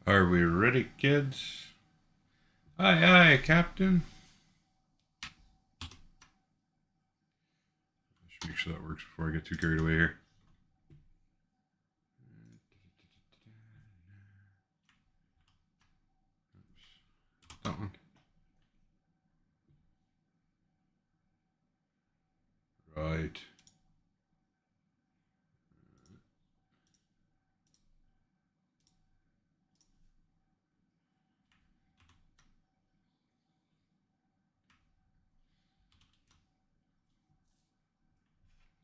Are we ready, kids? Aye, aye, Captain. Just make sure that works before I get too carried away here. Oops. That one. Right.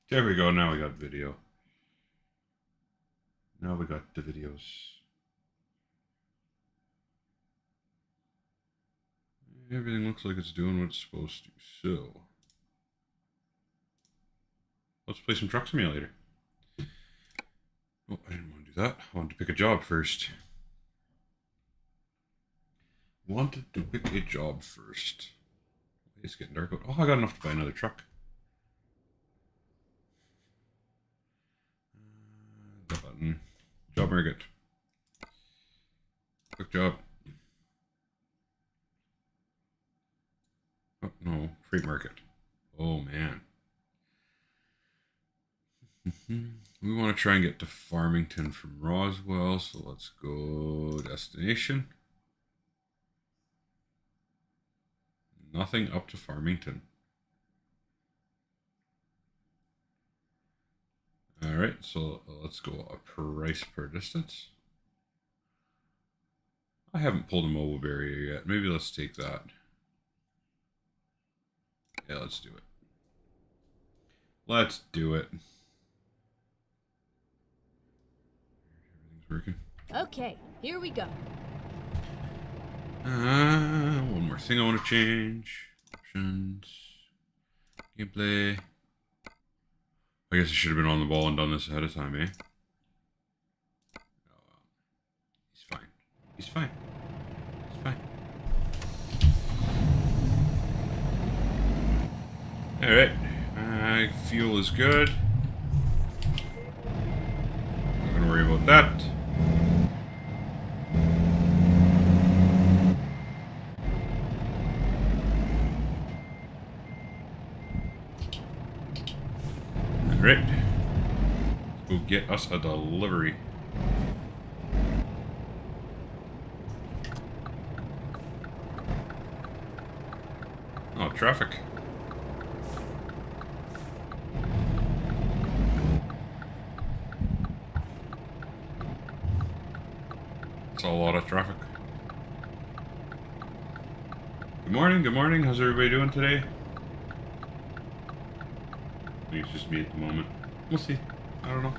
There we go. Now we got video. Now we got the videos. Everything looks like it's doing what it's supposed to. So, let's play some Truck Simulator. Oh, I didn't want to do that. I wanted to pick a job first. It's getting dark out. Oh, I got enough to buy another truck. That button. Job market. Quick job. Oh, no. Freight market. Oh, man. We want to try and get to Farmington from Roswell, so let's go destination. Nothing up to Farmington. Alright, so let's go a price per distance. I haven't pulled a mobile barrier yet. Maybe let's take that. Yeah, let's do it. Let's do it. Everything's working. Okay, here we go. One more thing I want to change. Options. Gameplay. I guess I should have been on the ball and done this ahead of time, eh? Oh, he's fine. He's fine. He's fine. Alright. Fuel is good. Not gonna worry about that. Alright. Let's go get us a delivery. Oh, traffic. It's a lot of traffic. Good morning, good morning. How's everybody doing today? I think it's just me at the moment. We'll see. I don't know.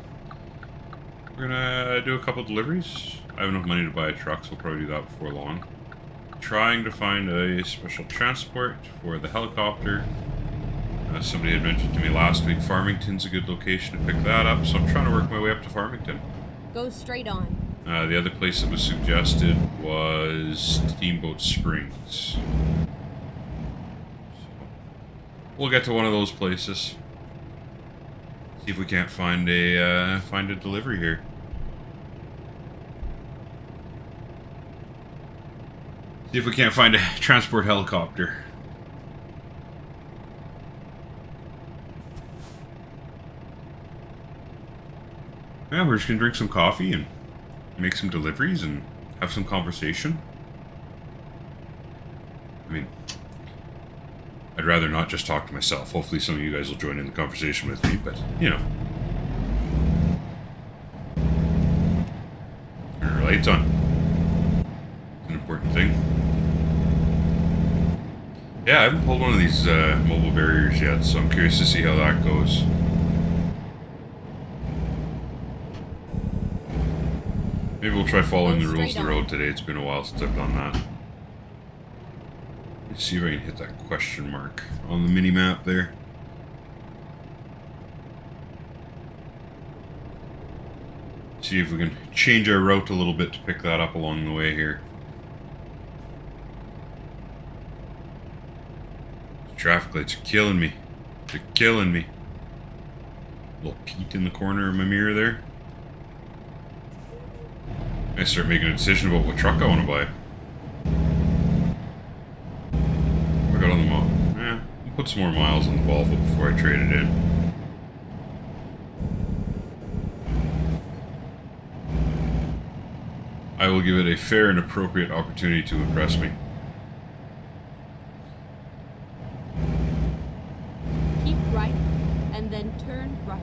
We're gonna do a couple deliveries. I have enough money to buy a truck, so we'll probably do that before long. Trying to find a special transport for the helicopter. Somebody had mentioned to me last week Farmington's a good location to pick that up, so I'm trying to work my way up to Farmington. Go straight on. The other place that was suggested was Steamboat Springs. So we'll get to one of those places. See if we can't find a delivery here. See if we can't find a transport helicopter. Yeah, we're just gonna drink some coffee and make some deliveries and have some conversation. I mean, I'd rather not just talk to myself. Hopefully some of you guys will join in the conversation with me, but, you know. Turn our lights on. It's an important thing. Yeah, I haven't pulled one of these mobile barriers yet, so I'm curious to see how that goes. Maybe we'll try following the rules of the road today. It's been a while since I've done that. Let's see if I can hit that question mark on the mini map there. See if we can change our route a little bit to pick that up along the way here. The traffic lights are killing me. They're killing me. Little peat in the corner of my mirror there. I start making a decision about what truck I want to buy. We got on the model. I'll put some more miles on the Volvo before I trade it in. I will give it a fair and appropriate opportunity to impress me. Keep right, and then turn right.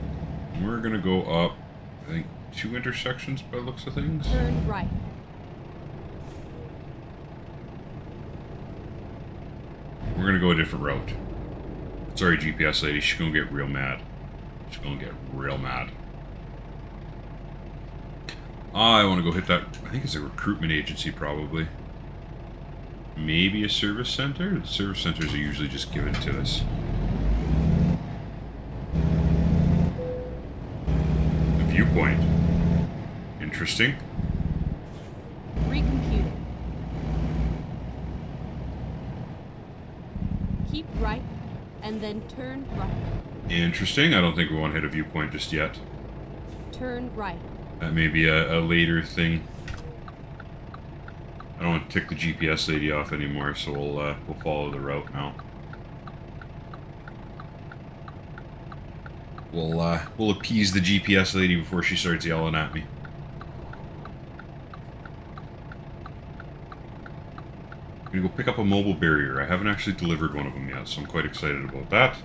We're gonna go up, I think, 2 intersections by the looks of things. Turn right. We're gonna go a different route. Sorry, GPS lady, she's gonna get real mad. She's gonna get real mad. I want to go hit that. I think it's a recruitment agency, probably. Maybe a service center? The service centers are usually just given to us. A viewpoint. Interesting. Recomputing. Keep right, and then turn right. Interesting. I don't think we want to hit a viewpoint just yet. Turn right. That may be a later thing. I don't want to tick the GPS lady off anymore, so we'll follow the route now. We'll appease the GPS lady before she starts yelling at me. I'm gonna go pick up a mobile barrier. I haven't actually delivered one of them yet, so I'm quite excited about that.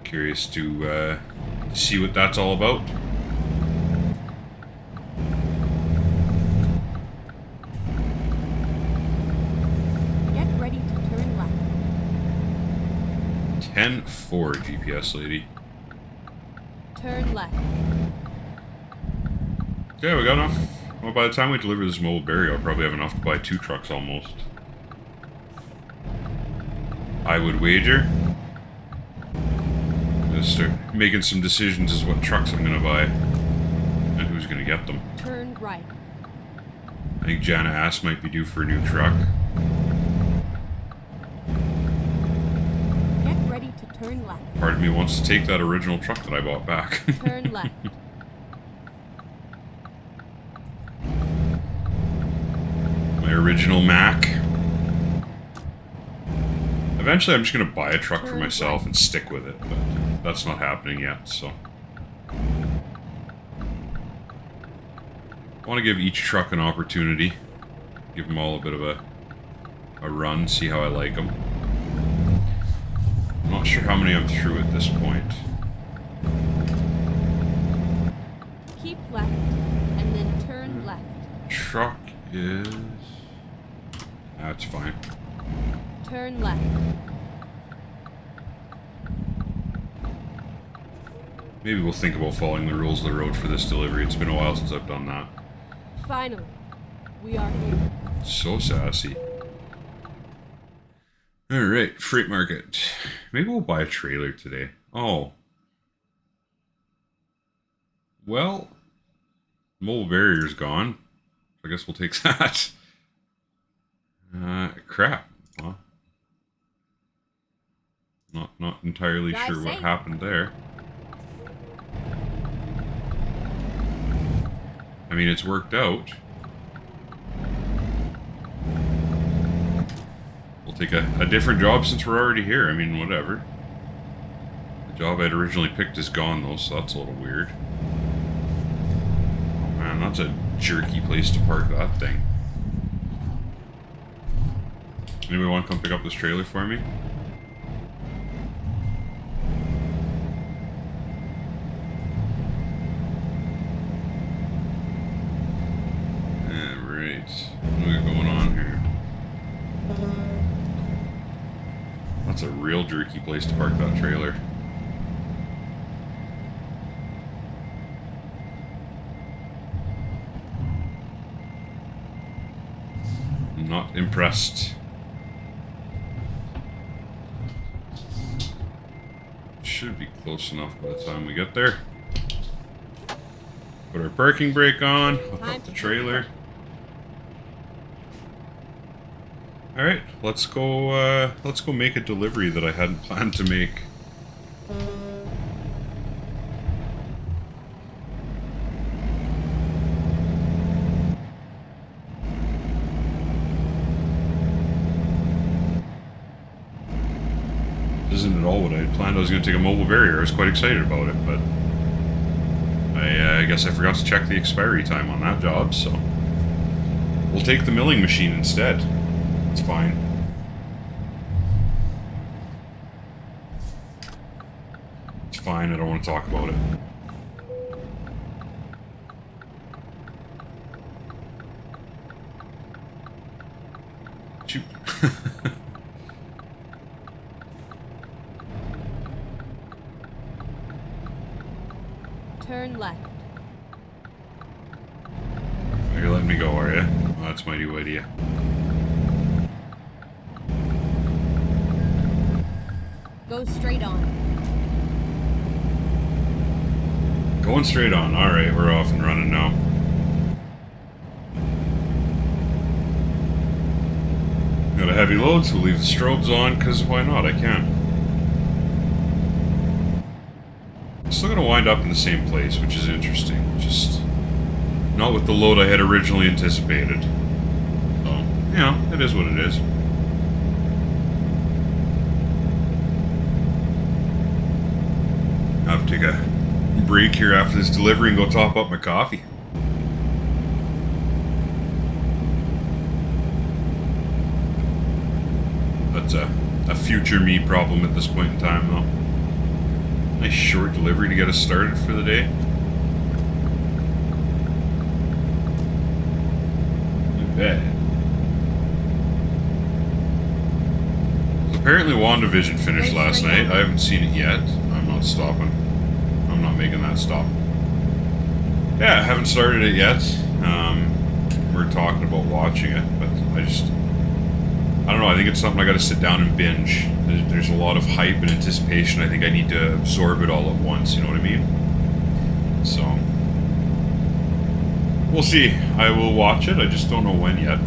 Curious to see what that's all about. Get ready to turn left. 10-4, GPS lady. Turn left. Okay, we got enough. Well, by the time we deliver this mobile barrier, I'll probably have enough to buy 2 trucks almost. I would wager. I'm gonna start making some decisions as what trucks I'm gonna buy and who's gonna get them. Turn right. I think Jana Ass might be due for a new truck. Get ready to turn left. Part of me wants to take that original truck that I bought back. Turn left. My original Mac. Eventually I'm just going to buy a truck for myself and stick with it, but that's not happening yet, so. I want to give each truck an opportunity. Give them all a bit of a run, see how I like them. I'm not sure how many I'm through at this point. Keep left, and then turn left. Truck is... That's fine. Turn left. Maybe we'll think about following the rules of the road for this delivery. It's been a while since I've done that. Finally, we are here. So sassy. Alright, freight market. Maybe we'll buy a trailer today. Oh. Well, mobile barrier's gone. I guess we'll take that. Crap. Well, not entirely Drive sure what safe. happened there. I mean, it's worked out. We'll take a different job since we're already here. I mean, whatever. The job I'd originally picked is gone, though, so that's a little weird. Oh, man, that's a jerky place to park that thing. Anybody want to come pick up this trailer for me? Alright. What do we got going on here? That's a real jerky place to park that trailer. I'm not impressed. Should be close enough by the time we get there. Put our parking brake on, hook up the trailer. Alright, let's go make a delivery that I hadn't planned to make. all what I had planned. I was going to take a mobile barrier. I was quite excited about it, but I guess I forgot to check the expiry time on that job, so we'll take the milling machine instead. It's fine. It's fine, I don't want to talk about it. Shoot. Turn left. You're letting me go, are you? Well, that's my new idea. Go straight on. Going straight on. Alright, we're off and running now. Got a heavy load, so we'll leave the strobes on, because why not? I can. Still gonna wind up in the same place, which is interesting. Just not with the load I had originally anticipated. So, you know, it is what it is. I'll have to take a break here after this delivery and go top up my coffee. That's a future me problem at this point in time, though. Nice short delivery to get us started for the day. Not bad. So apparently WandaVision finished last night. I haven't seen it yet. I'm not stopping. I'm not making that stop. Yeah, I haven't started it yet. We're talking about watching it, but I don't know, I think it's something I gotta sit down and binge. There's a lot of hype and anticipation. I think I need to absorb it all at once, you know what I mean? So, we'll see. I will watch it, I just don't know when yet.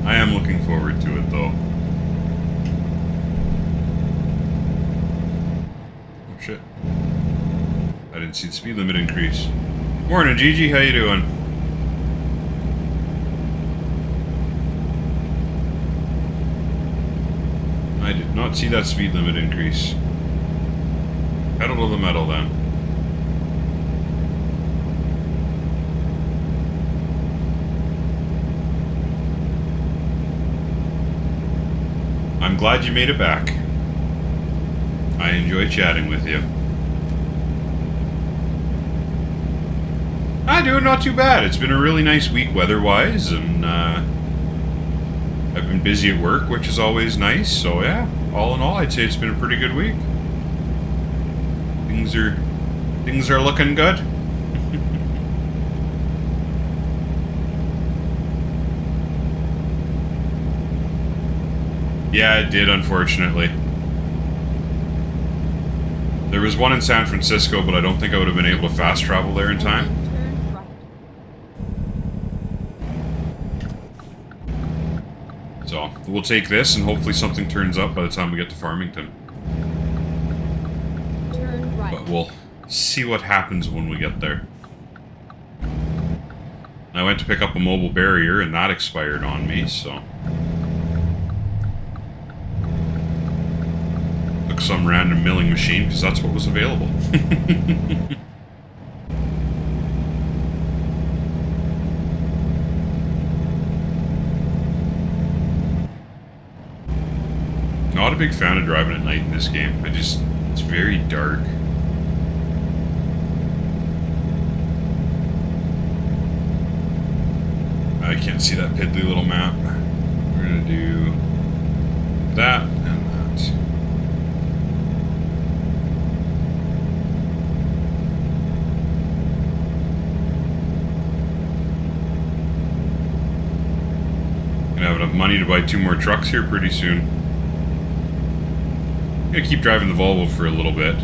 I am looking forward to it, though. Oh, shit. I didn't see the speed limit increase. Morning, Gigi, how you doing? I did not see that speed limit increase. Pedal to the metal, then. I'm glad you made it back. I enjoy chatting with you. I'm doing not too bad. It's been a really nice week weather-wise, and I've been busy at work, which is always nice, so yeah, all in all, I'd say it's been a pretty good week. Things are looking good. Yeah, it did, unfortunately. There was one in San Francisco, but I don't think I would have been able to fast travel there in time. So, we'll take this, and hopefully something turns up by the time we get to Farmington. Turn right. But we'll see what happens when we get there. I went to pick up a mobile barrier, and that expired on me, so... Took some random milling machine, because that's what was available. Not a big fan of driving at night in this game. It's very dark. I can't see that piddly little map. We're gonna do that and that. Gonna have enough money to buy 2 more trucks here pretty soon. I'm gonna keep driving the Volvo for a little bit.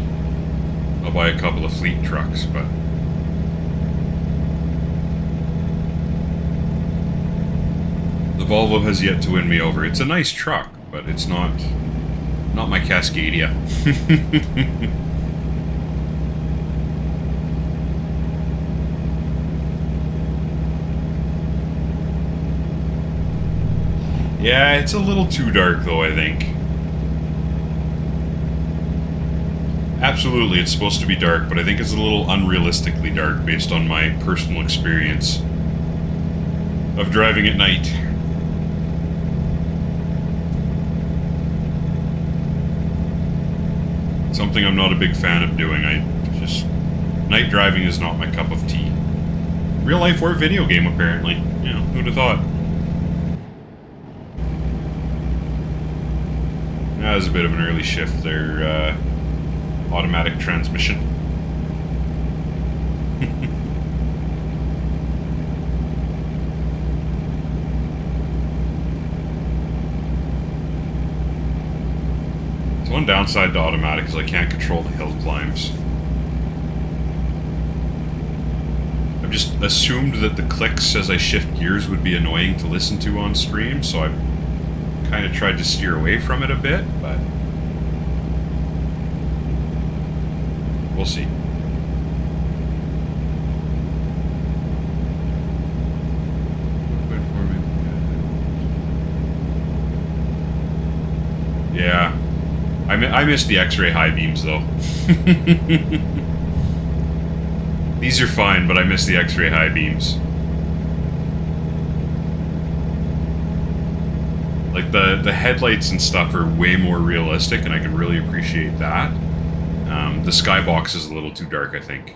I'll buy a couple of fleet trucks, but... The Volvo has yet to win me over. It's a nice truck, but it's not my Cascadia. Yeah, it's a little too dark though, I think. Absolutely, it's supposed to be dark, but I think it's a little unrealistically dark based on my personal experience of driving at night. Something I'm not a big fan of doing. Night driving is not my cup of tea. Real life or video game, apparently. You know, who'd have thought? That was a bit of an early shift there. Automatic transmission. So one downside to automatic is I can't control the hill climbs. I've just assumed that the clicks as I shift gears would be annoying to listen to on stream, so I've kind of tried to steer away from it a bit, but we'll see. Yeah. I miss the X-ray high beams, though. These are fine, but I miss the X-ray high beams. Like, the headlights and stuff are way more realistic, and I can really appreciate that. The skybox is a little too dark, I think.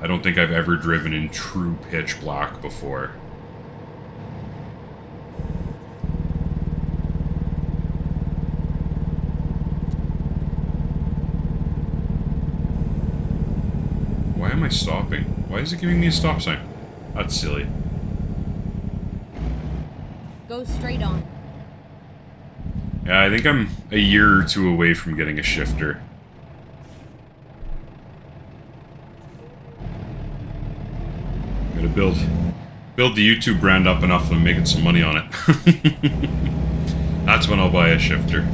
I don't think I've ever driven in true pitch black before. Why am I stopping? Why is it giving me a stop sign? That's silly. Go straight on. Yeah, I think I'm a year or two away from getting a shifter. Gotta build the YouTube brand up enough that I'm making some money on it. That's when I'll buy a shifter.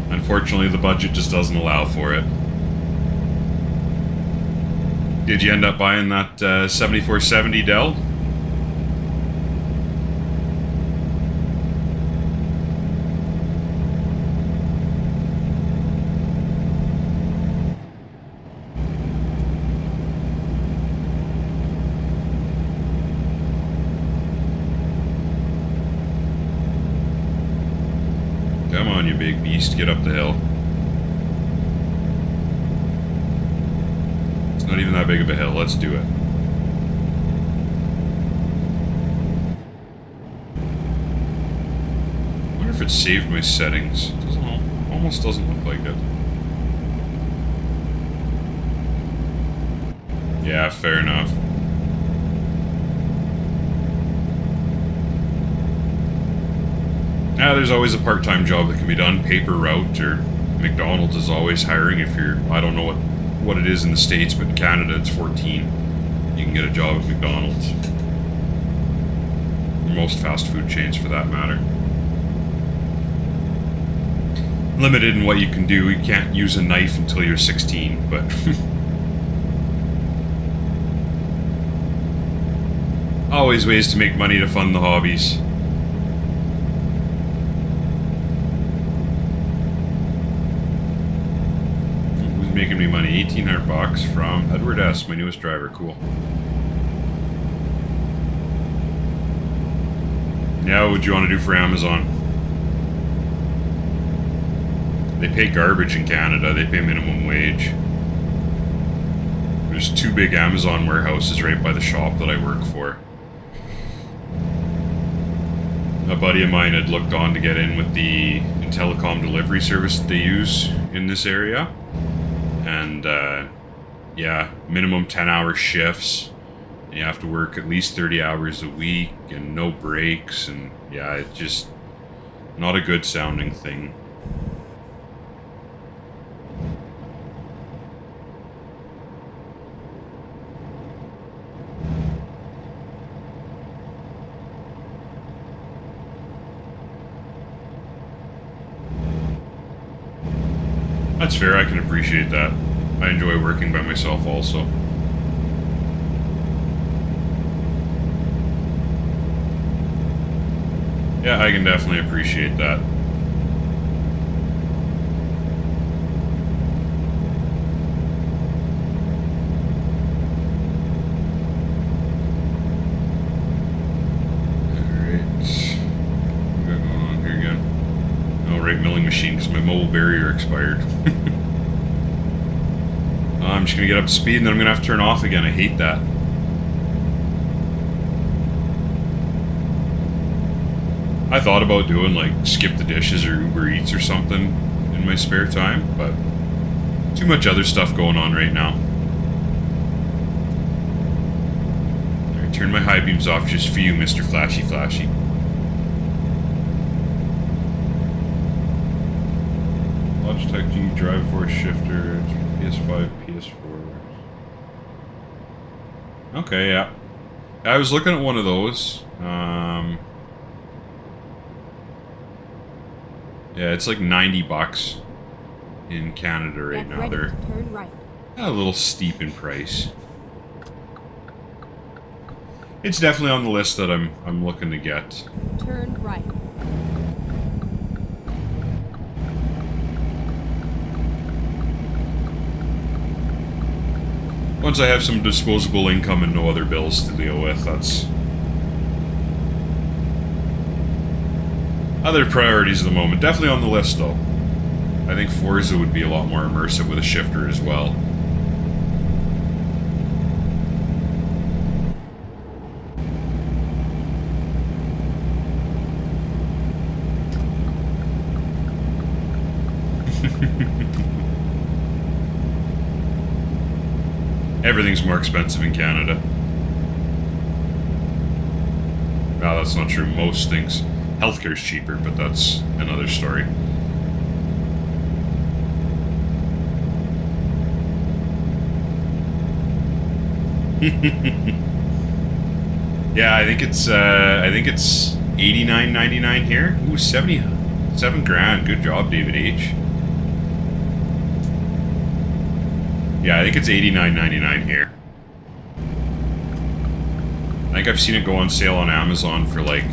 Unfortunately, the budget just doesn't allow for it. Did you end up buying that 7470 Dell? Come on, you big beast, get up the hill. It's not even that big of a hill, let's do it. I wonder if it saved my settings. Almost doesn't look like it. Yeah, fair enough. Yeah, there's always a part-time job that can be done. Paper route, or McDonald's is always hiring if you're... I don't know what it is in the States, but in Canada it's 14. You can get a job at McDonald's. Most fast food chains, for that matter. Limited in what you can do. You can't use a knife until you're 16, but... always ways to make money to fund the hobbies. Making me money, 1,800 bucks from Edward S., my newest driver. Cool. Now, what would you want to do for Amazon? They pay garbage in Canada. They pay minimum wage. There's 2 big Amazon warehouses right by the shop that I work for. A buddy of mine had looked on to get in with the telecom delivery service that they use in this area. And, yeah, minimum 10-hour shifts. You have to work at least 30 hours a week and no breaks. And, yeah, it's just not a good sounding thing. That's fair, I can appreciate that. I enjoy working by myself also. Yeah, I can definitely appreciate that. Milling machine because my mobile barrier expired. I'm just gonna get up to speed and then I'm gonna have to turn off again. I hate that. I thought about doing like skip the dishes or Uber Eats or something in my spare time, but too much other stuff going on right now. Alright, turn my high beams off just for you, Mr. Flashy Flashy. Logitech G drive force shifter, PS5, PS4. Okay, yeah. I was looking at one of those. Yeah, it's like 90 bucks in Canada right now. They're turn right. A little steep in price. It's definitely on the list that I'm looking to get. Turn right. Once I have some disposable income and no other bills to deal with, that's other priorities at the moment. Definitely on the list, though. I think Forza would be a lot more immersive with a shifter as well. Everything's more expensive in Canada. No, that's not true. Most things. Healthcare's cheaper, but that's another story. Yeah, I think it's $89.99 here. Ooh, 77 grand. Good job, David H. Yeah, I think it's $89.99 here. I think I've seen it go on sale on Amazon for like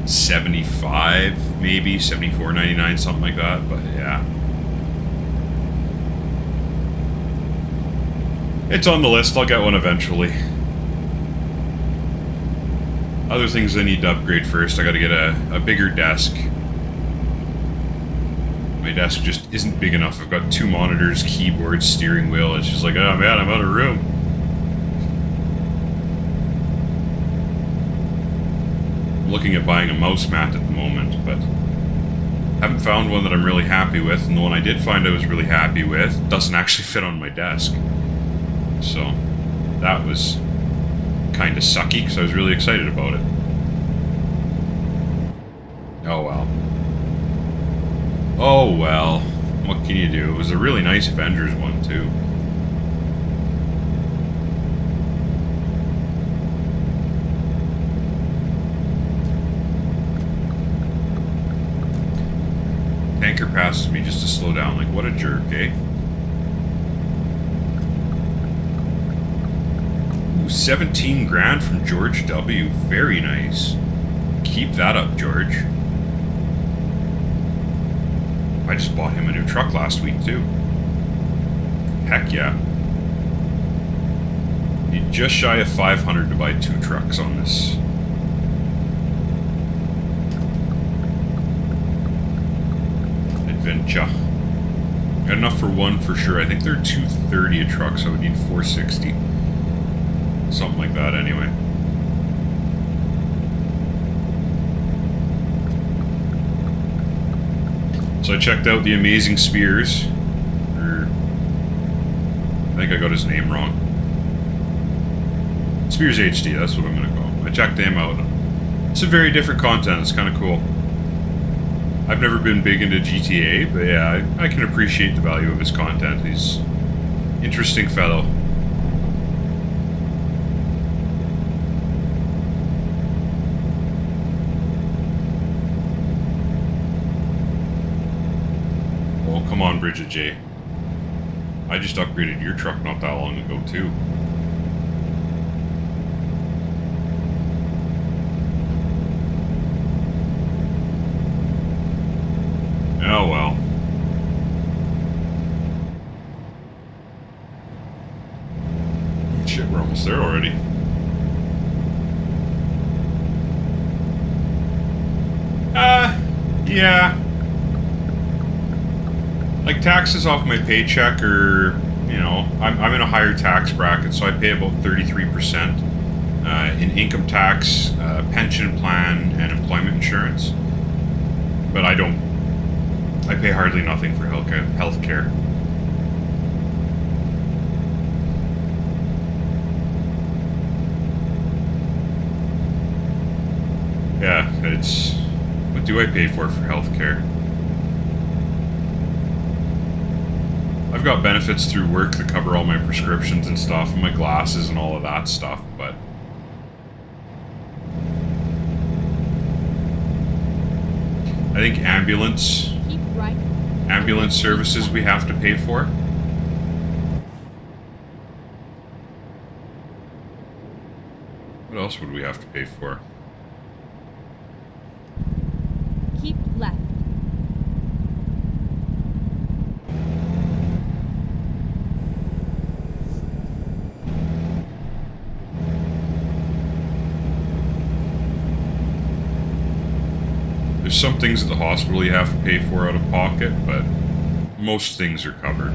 $75, maybe $74.99, something like that. But yeah, it's on the list. I'll get one eventually. Other things I need to upgrade first. I got to get a bigger desk. My desk just isn't big enough. I've got 2 monitors, keyboard, steering wheel. It's just like, oh man, I'm out of room. I'm looking at buying a mouse mat at the moment, but haven't found one that I'm really happy with. And the one I did find I was really happy with doesn't actually fit on my desk. So that was kind of sucky because I was really excited about it. Oh well. Oh well, what can you do? It was a really nice Avengers one, too. Tanker passes me just to slow down, like what a jerk, eh? Ooh, 17 grand from George W. Very nice. Keep that up, George. I just bought him a new truck last week, too. Heck yeah. Need just shy of 500 to buy 2 trucks on this. Adventure. Got enough for one for sure. I think they're $230 a truck, so I would need $460. Something like that, anyway. So I checked out the Amazing Spears. I think I got his name wrong. Spears HD, that's what I'm gonna call him. I checked him out. It's a very different content, it's kind of cool. I've never been big into GTA, but yeah, I can appreciate the value of his content. He's an interesting fellow. Come on, Bridget J. I just upgraded your truck not that long ago, too. Yeah. Like, taxes off my paycheck are, you know, I'm in a higher tax bracket, so I pay about 33% in income tax, pension plan, and employment insurance. But I pay hardly nothing for healthcare. Yeah, what do I pay for healthcare? I've got benefits through work that cover all my prescriptions and stuff, and my glasses and all of that stuff, but... I think ambulance services we have to pay for. What else would we have to pay for? Keep left. There's some things at the hospital you have to pay for out of pocket, but most things are covered.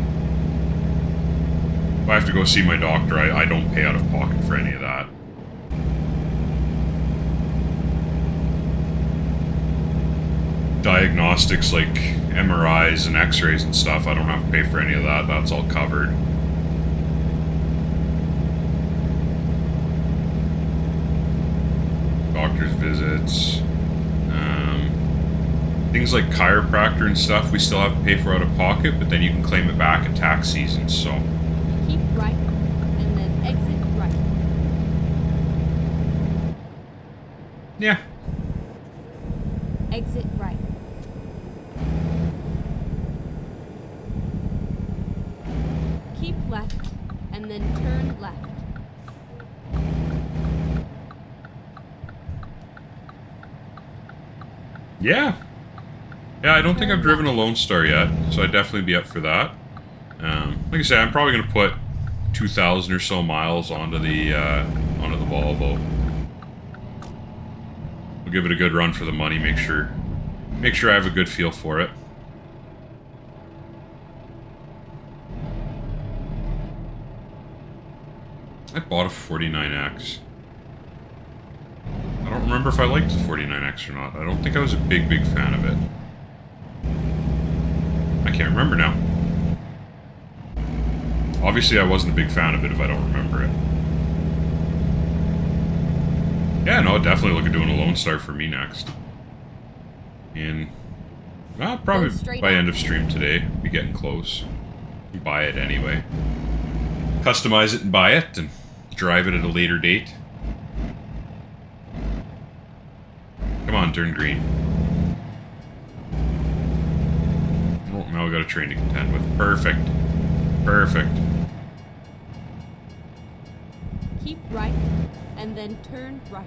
If I have to go see my doctor, I don't pay out of pocket for any of that. Diagnostics like MRIs and X-rays and stuff, I don't have to pay for any of that. That's all covered. Doctor's visits. Things like chiropractor and stuff, we still have to pay for out of pocket, but then you can claim it back at tax season, so... Keep right, and then exit right. Yeah. Exit right. Keep left, and then turn left. Yeah. Yeah, I don't think I've driven a Lone Star yet, so I'd definitely be up for that. Like I said, I'm probably going to put 2,000 or so miles onto the Volvo. We'll give it a good run for the money, make sure I have a good feel for it. I bought a 49X. I don't remember if I liked the 49X or not. I don't think I was a big fan of it. I can't remember now. Obviously, I wasn't a big fan of it if I don't remember it. Yeah, no, definitely look at doing a Lone Star for me next. Well, probably by end of stream today. Be getting close. Buy it anyway. Customize it and buy it, and drive it at a later date. Come on, turn green. Oh, now we got a train to contend with. Perfect. Perfect. Keep right, and then turn right.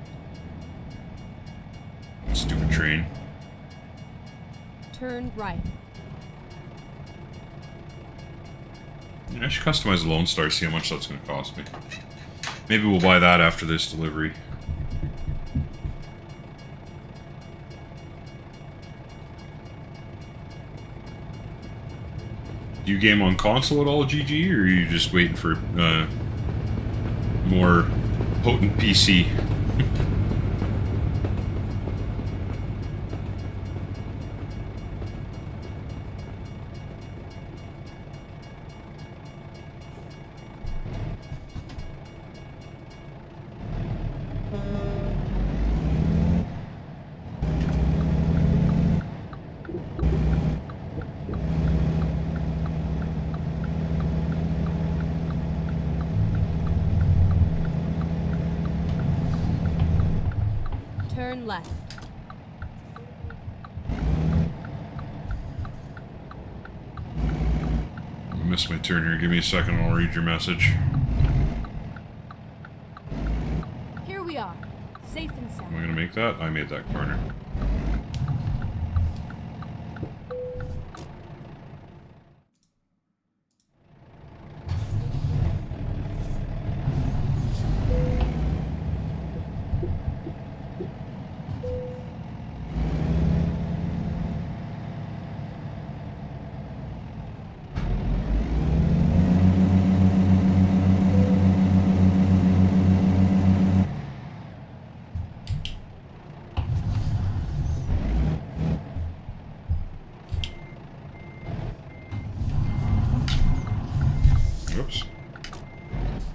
Stupid train. Turn right. Yeah, I should customize a Lone Star, see how much that's going to cost me. Maybe we'll buy that after this delivery. Do you game on console at all, GG, or are you just waiting for more potent PC? Turn left. I missed my turn here. Give me a second and I'll read your message. Here we are, safe and sound. Am I going to make that? I made that corner.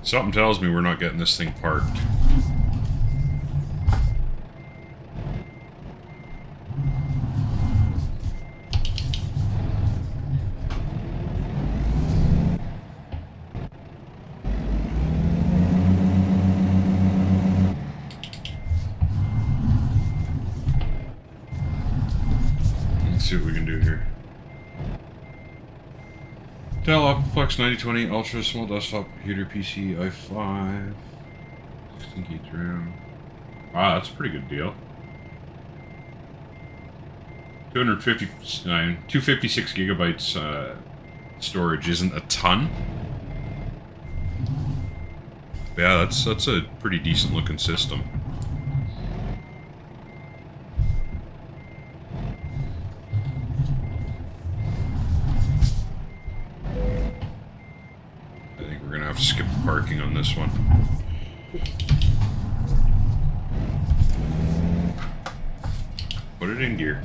Something tells me we're not getting this thing parked. Let's see what we can do here. Dell Optiplex 9020 Ultra Small Desktop Computer PC i5 16 GB RAM. Wow, that's a pretty good deal. 256 gigabytes storage isn't a ton. But yeah, that's a pretty decent looking system. I think we're gonna have to skip the parking on this one. Put it in gear.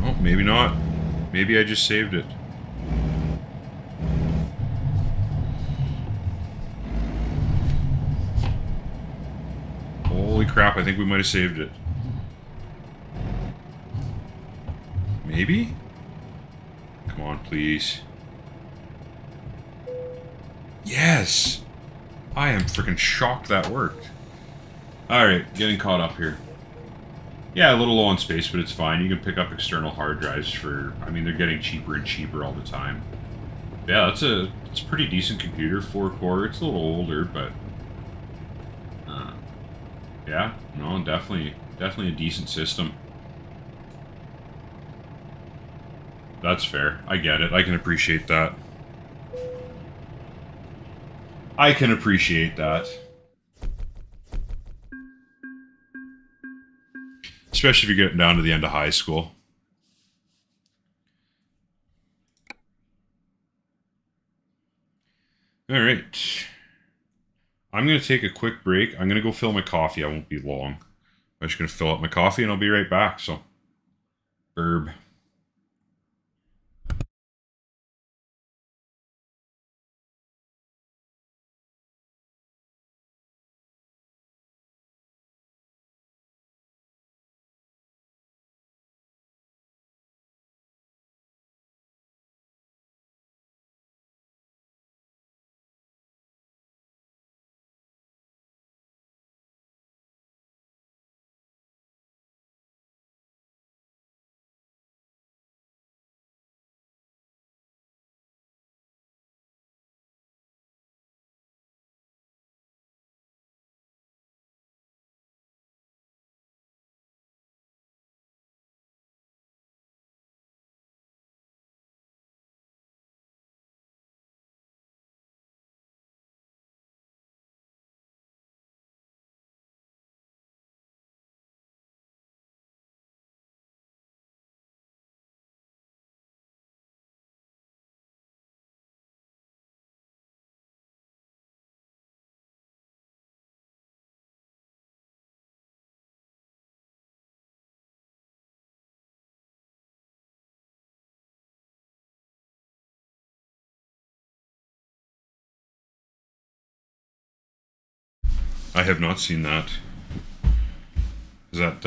Oh, maybe not. Maybe I just saved it. Holy crap, I think we might have saved it. Maybe? Come on, please. Yes! I am freaking shocked that worked. Alright, getting caught up here. Yeah, a little low on space, but it's fine. You can pick up external hard drives for... I mean, they're getting cheaper and cheaper all the time. Yeah, it's a pretty decent computer. 4-core. It's a little older, but... yeah, no, definitely a decent system. That's fair. I get it. I can appreciate that. I can appreciate that. Especially if you're getting down to the end of high school. Alright. I'm going to take a quick break. I'm going to go fill my coffee. I won't be long. I'm just going to fill up my coffee and I'll be right back. So, Herb. I have not seen that. Is that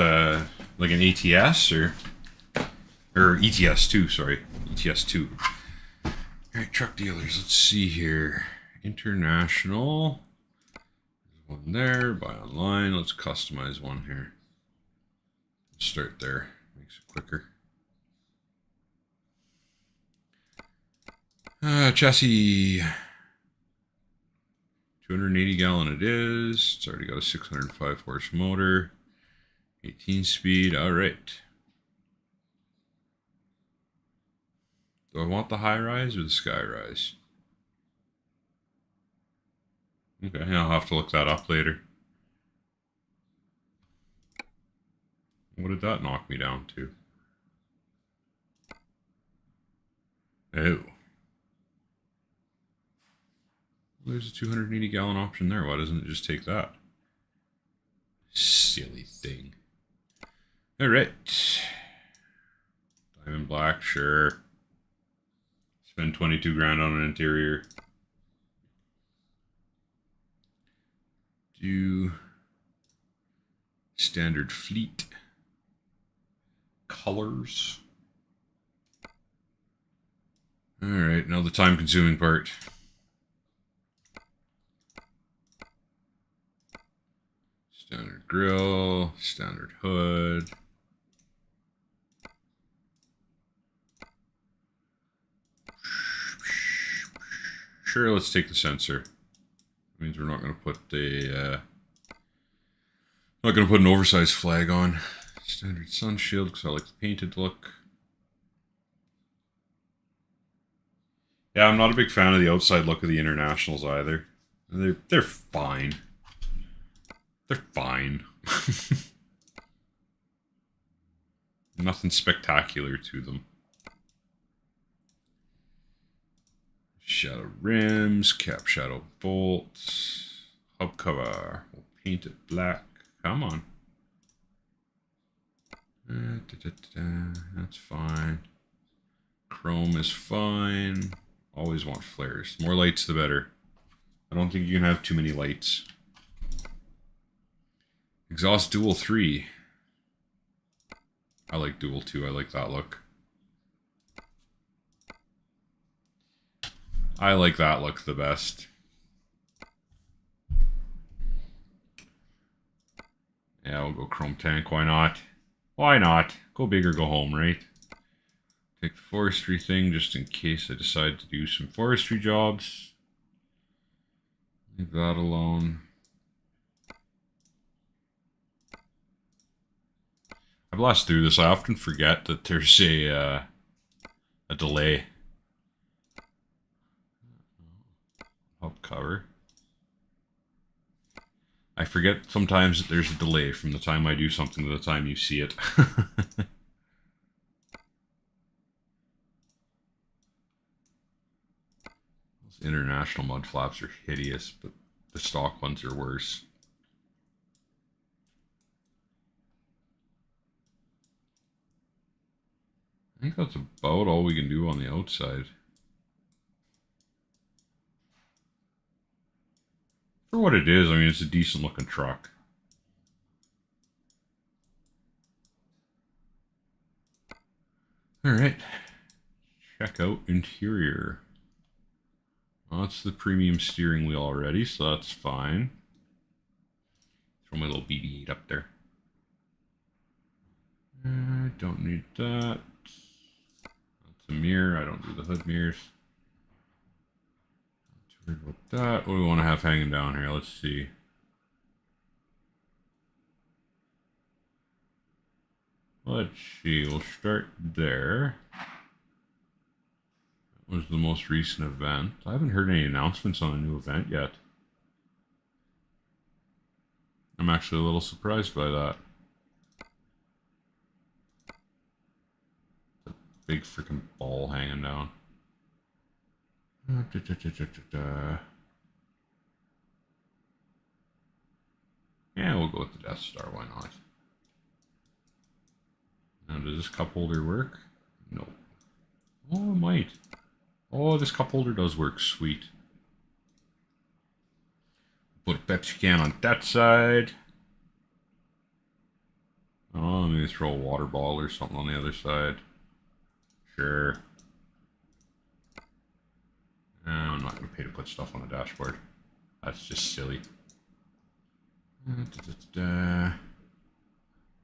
like an ATS or ETS 2? Sorry, ETS 2. All right, truck dealers. Let's see here. International. There's one there. Buy online. Let's customize one here. Let's start there. Makes it quicker. Chassis. 280 gallon it is. It's already got a 605 horse motor. 18 speed. All right. Do I want the high rise or the sky rise? Okay, I'll have to look that up later. What did that knock me down to? Oh. There's a 280 gallon option there. Why doesn't it just take that? Silly thing. Alright. Diamond black, sure. Spend 22 grand on an interior. Do standard fleet colors. Alright, now the time consuming part. Standard grill, standard hood. Sure, let's take the sensor. That means we're not going to put a not going to put an oversized flag on. Standard sun shield because I like the painted look. Yeah, I'm not a big fan of the outside look of the Internationals either. They're fine. They're fine. Nothing spectacular to them. Shadow rims, cap shadow bolts, hub cover. We'll paint it black. Come on. That's fine. Chrome is fine. Always want flares. More lights the better. I don't think you can have too many lights. Exhaust dual 3. I like dual 2. I like that look. I like that look the best. Yeah, we'll go chrome tank. Why not? Why not? Go big or go home, right? Take the forestry thing just in case I decide to do some forestry jobs. Leave that alone. I blast through this. I often forget that there's a delay. Hub cover. I forget sometimes that there's a delay from the time I do something to the time you see it. Those international mud flaps are hideous, but the stock ones are worse. I think that's about all we can do on the outside. For what it is, I mean, it's a decent looking truck. Alright. Check out interior. Well, that's the premium steering wheel already, so that's fine. Throw my little BB-8 up there. Don't need that. That's a mirror. I don't do the hood mirrors. Not too worried about that. What do we want to have hanging down here? Let's see. Let's see. We'll start there. That was the most recent event. I haven't heard any announcements on a new event yet. I'm actually a little surprised by that. The big freaking ball hanging down. Yeah, we'll go with the Death Star. Why not? Now, does this cup holder work? No. Oh, it might. Oh, this cup holder does work. Sweet. Put a Pepsi can on that side. Oh, maybe throw a water bottle or something on the other side. Sure. I'm not going to pay to put stuff on the dashboard. That's just silly.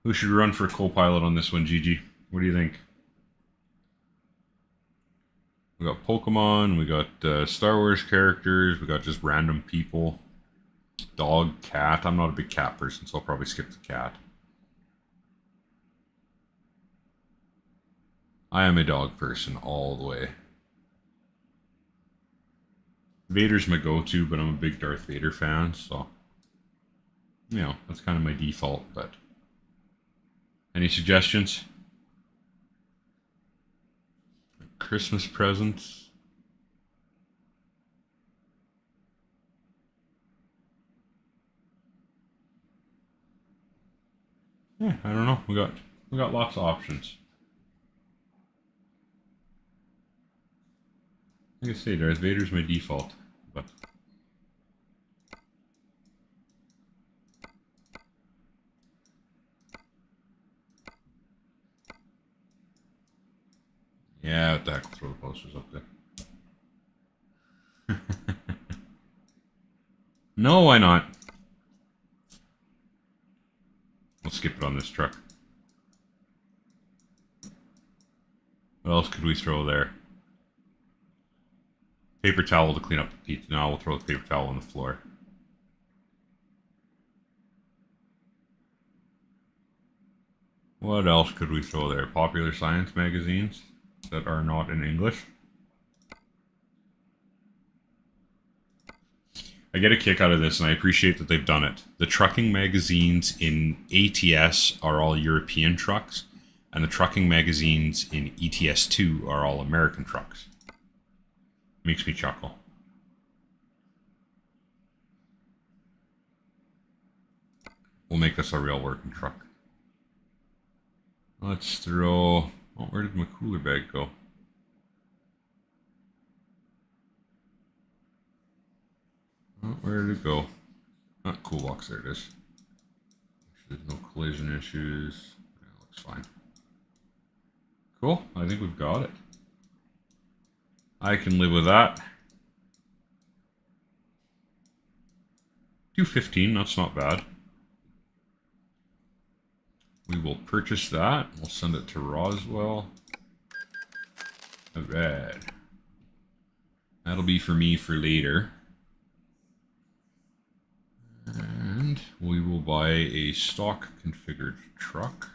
Who should run for co-pilot on this one, Gigi? What do you think? We got Pokemon, we got Star Wars characters, we got just random people. Dog, cat. I'm not a big cat person, so I'll probably skip the cat. I am a dog person all the way. Vader's my go-to, but I'm a big Darth Vader fan, so... You know, that's kind of my default, but... Any suggestions? Christmas presents? Yeah, I don't know. We got We got lots of options. Like I say, Darth Vader's my default, but yeah, what the heck, we'll throw the posters up there. No, why not? We'll skip it on this truck. What else could we throw there? Paper towel to clean up the pizza. No, we'll throw the paper towel on the floor. What else could we throw there? Popular science magazines that are not in English. I get a kick out of this, and I appreciate that they've done it. The trucking magazines in ATS are all European trucks, and the trucking magazines in ETS2 are all American trucks. Makes me chuckle. We'll make this a real working truck. Let's throw... Oh, where did my cooler bag go? Oh, where did it go? Not cool box, there it is. There's no collision issues. Yeah, looks fine. Cool, I think we've got it. I can live with that. 215, that's not bad. We will purchase that. We'll send it to Roswell. Alright. That'll be for me for later. And we will buy a stock configured truck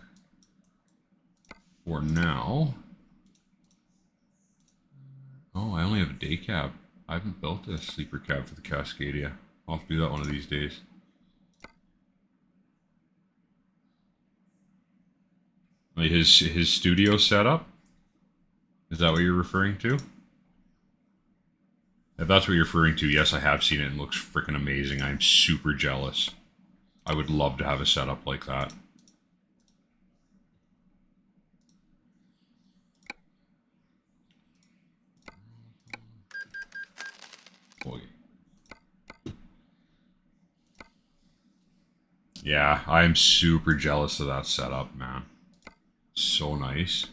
for now. Oh, I only have a day cab. I haven't built a sleeper cab for the Cascadia. I'll have to do that one of these days. Like his studio setup? Is that what you're referring to? If that's what you're referring to, yes, I have seen it and it looks freaking amazing. I'm super jealous. I would love to have a setup like that. Boy. Yeah, I'm super jealous of that setup, man. So nice.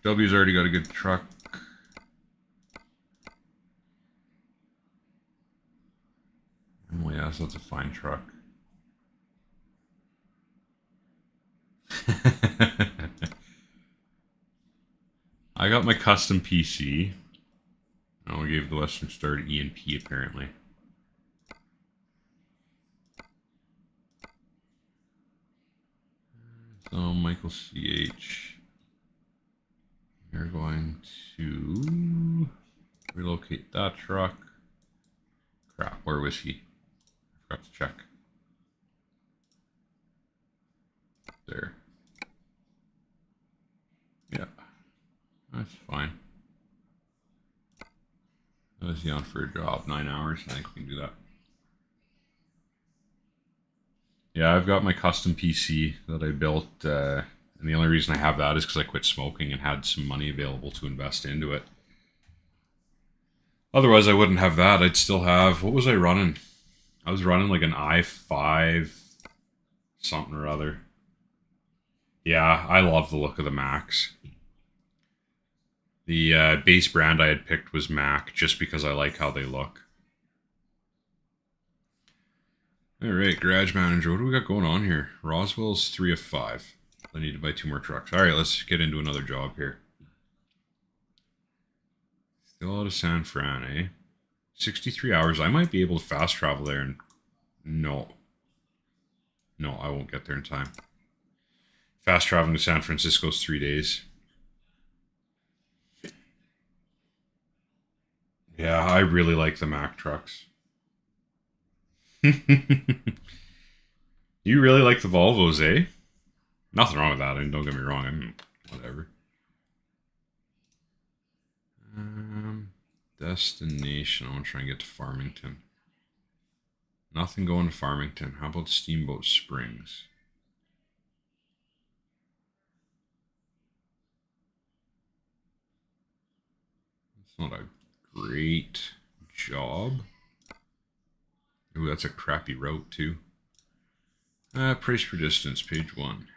George W's already got a good truck. Oh yeah, so that's a fine truck. I got my custom PC. Oh, we gave the Western Star to E&P apparently. So Michael CH. We're going to relocate that truck. Crap, where was he? I forgot to check. There. Yeah, that's fine. What is he on for a job? 9 hours? I think we can do that. Yeah, I've got my custom PC that I built, and the only reason I have that is because I quit smoking and had some money available to invest into it. Otherwise, I wouldn't have that. I'd still have... What was I running? I was running like an i5 something or other. Yeah, I love the look of the Macs. The base brand I had picked was Mac, just because I like how they look. Alright, Garage Manager, what do we got going on here? Roswell's 3 of 5. I need to buy 2 more trucks. Alright, let's get into another job here. Still out of San Fran, eh? 63 hours. I might be able to fast travel there and... No. No, I won't get there in time. Fast traveling to San Francisco's 3 days. Yeah, I really like the Mack trucks. You really like the Volvos, eh? Nothing wrong with that. I mean, don't get me wrong. I mean, whatever. Destination. I want to try and get to Farmington. Nothing going to Farmington. How about Steamboat Springs? It's not a great job. Ooh, that's a crappy route too. Price per distance, page 1.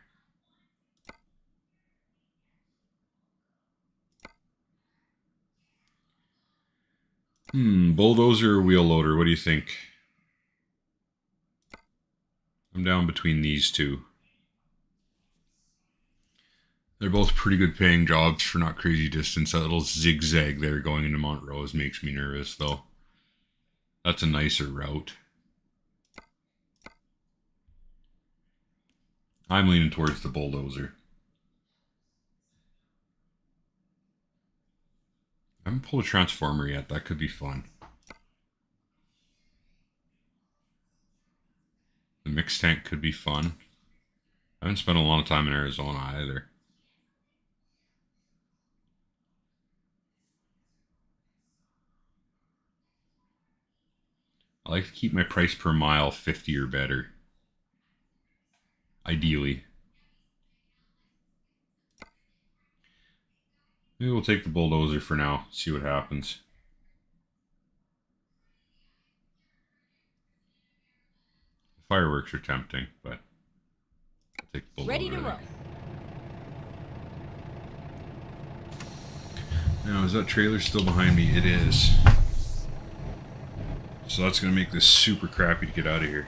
Bulldozer or wheel loader? What do you think? I'm down between these two. They're both pretty good paying jobs for not crazy distance. That little zigzag there going into Montrose makes me nervous though. That's a nicer route. I'm leaning towards the bulldozer. I haven't pulled a transformer yet. That could be fun. The mixed tank could be fun. I haven't spent a lot of time in Arizona either. I like to keep my price per mile 50 or better. Ideally. Maybe we'll take the bulldozer for now. See what happens. Fireworks are tempting, but I'll take the bulldozer. Ready to roll. Now, is that trailer still behind me? It is. So that's going to make this super crappy to get out of here.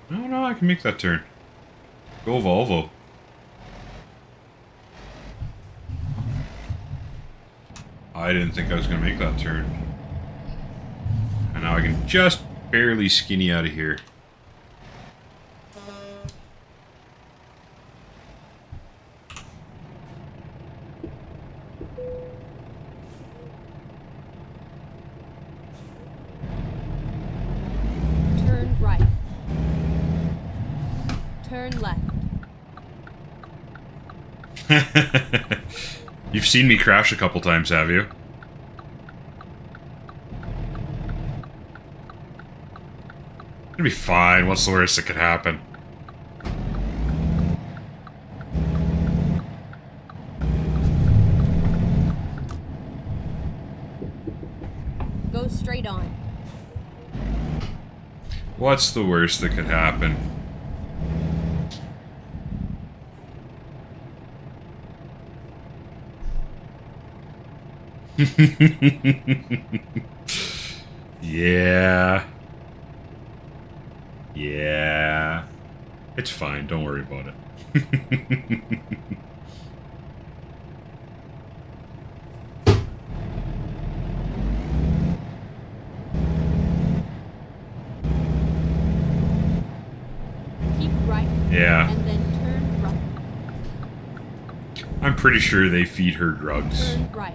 No, I can make that turn. Go Volvo. I didn't think I was going to make that turn. And now I can just barely skinny out of here. Turn right. Turn left. You've seen me crash a couple times, have you? It'll be fine. What's the worst that could happen? Go straight on. What's the worst that could happen? Yeah. Yeah. It's fine. Don't worry about it. Keep right. Yeah. And then turn right. I'm pretty sure they feed her drugs Turn right.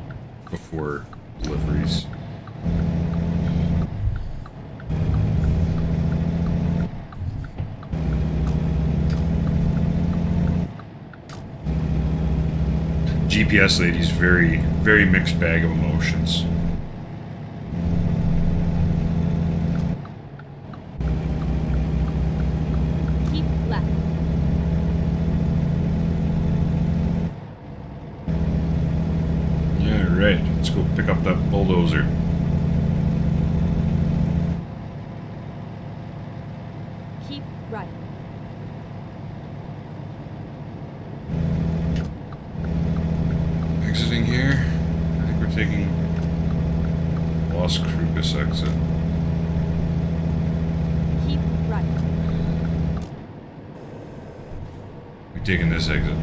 before deliveries. GPS lady's very mixed bag of emotions. Keep left. Yeah, right. Let's go pick up that bulldozer. Keep right. Exiting here. I think we're taking Las Cruces exit. Keep right. We're taking this exit.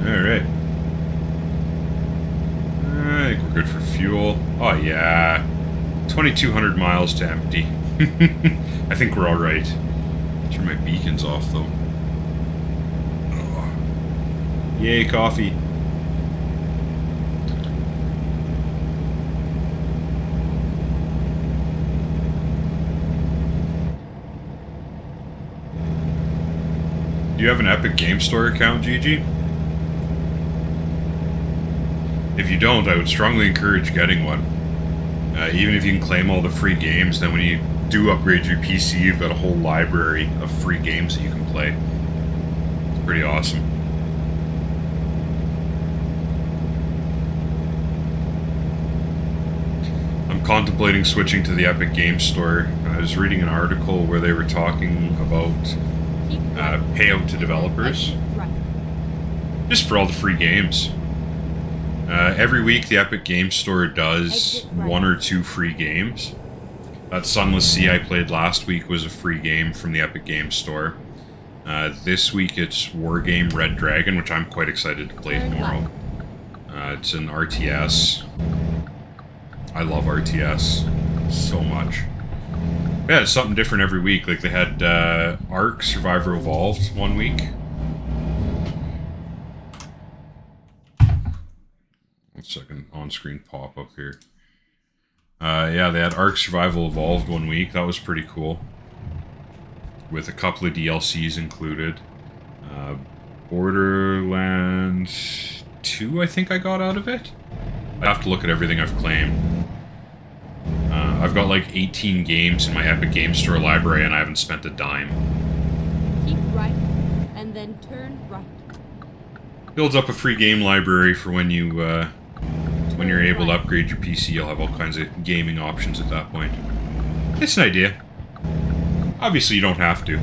Alright. I think we're good for fuel. Oh yeah. 2,200 miles to empty. I think we're alright. Turn my beacons off though. Oh. Yay, coffee. you have an Epic Game Store account, Gigi? If you don't, I would strongly encourage getting one. Even if you can claim all the free games, then when you do upgrade your PC, you've got a whole library of free games that you can play. It's pretty awesome. I'm contemplating switching to the Epic Game Store. I was reading an article where they were talking about payout to developers. Just for all the free games. Every week the Epic Game Store does 1 or 2 free games. That Sunless Sea I played last week was a free game from the Epic Game Store. This week it's Wargame Red Dragon, which I'm quite excited to play tomorrow. It's an RTS. I love RTS so much. Yeah, it's something different every week. Like they had Ark Survivor Evolved one week. 1 second, on-screen pop-up here. Yeah, they had Ark Survival Evolved one week. That was pretty cool. With a couple of DLCs included. Borderlands 2, I think I got out of it. I have to look at everything I've claimed. I've got like 18 games in my Epic Game Store library and I haven't spent a dime. Keep right, and then turn right. Builds up a free game library for when you, when you're able to upgrade your PC. You'll have all kinds of gaming options at that point. It's an idea. Obviously, you don't have to.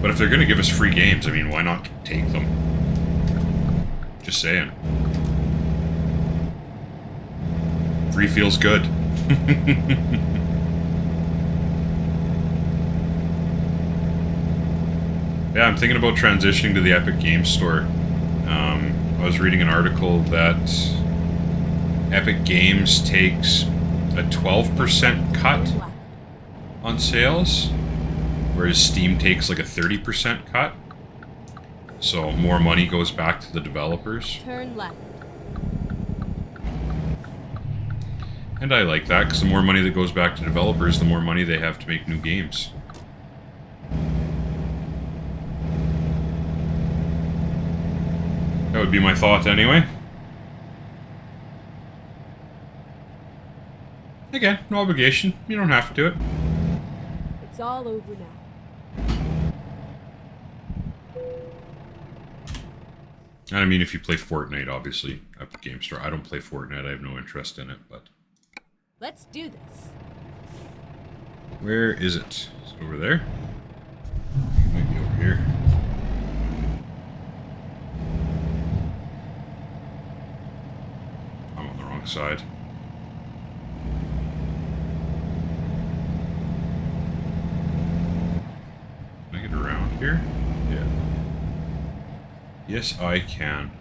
But if they're going to give us free games, I mean, why not take them? Just saying. Free feels good. Yeah, I'm thinking about transitioning to the Epic Game Store. I was reading an article that Epic Games takes a 12% cut on sales, whereas Steam takes like a 30% cut. So more money goes back to the developers. Turn left. And I like that, because the more money that goes back to developers, the more money they have to make new games. That would be my thought anyway. Again, no obligation. You don't have to do it. It's all over now. And I mean, if you play Fortnite, obviously, Epic Game Store. I don't play Fortnite. I have no interest in it, but... Let's do this. Where is it? Is it over there? It might be over here. I'm on the wrong side. Can I get around here? Yeah. Yes, I can.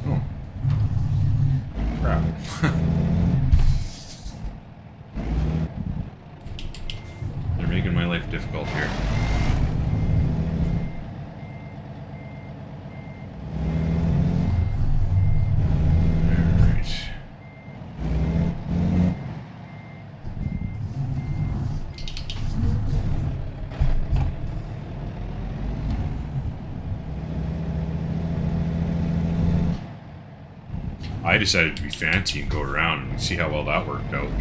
Oh. Crap. They're making my life difficult here. I decided to be fancy and go around and see how well that worked out.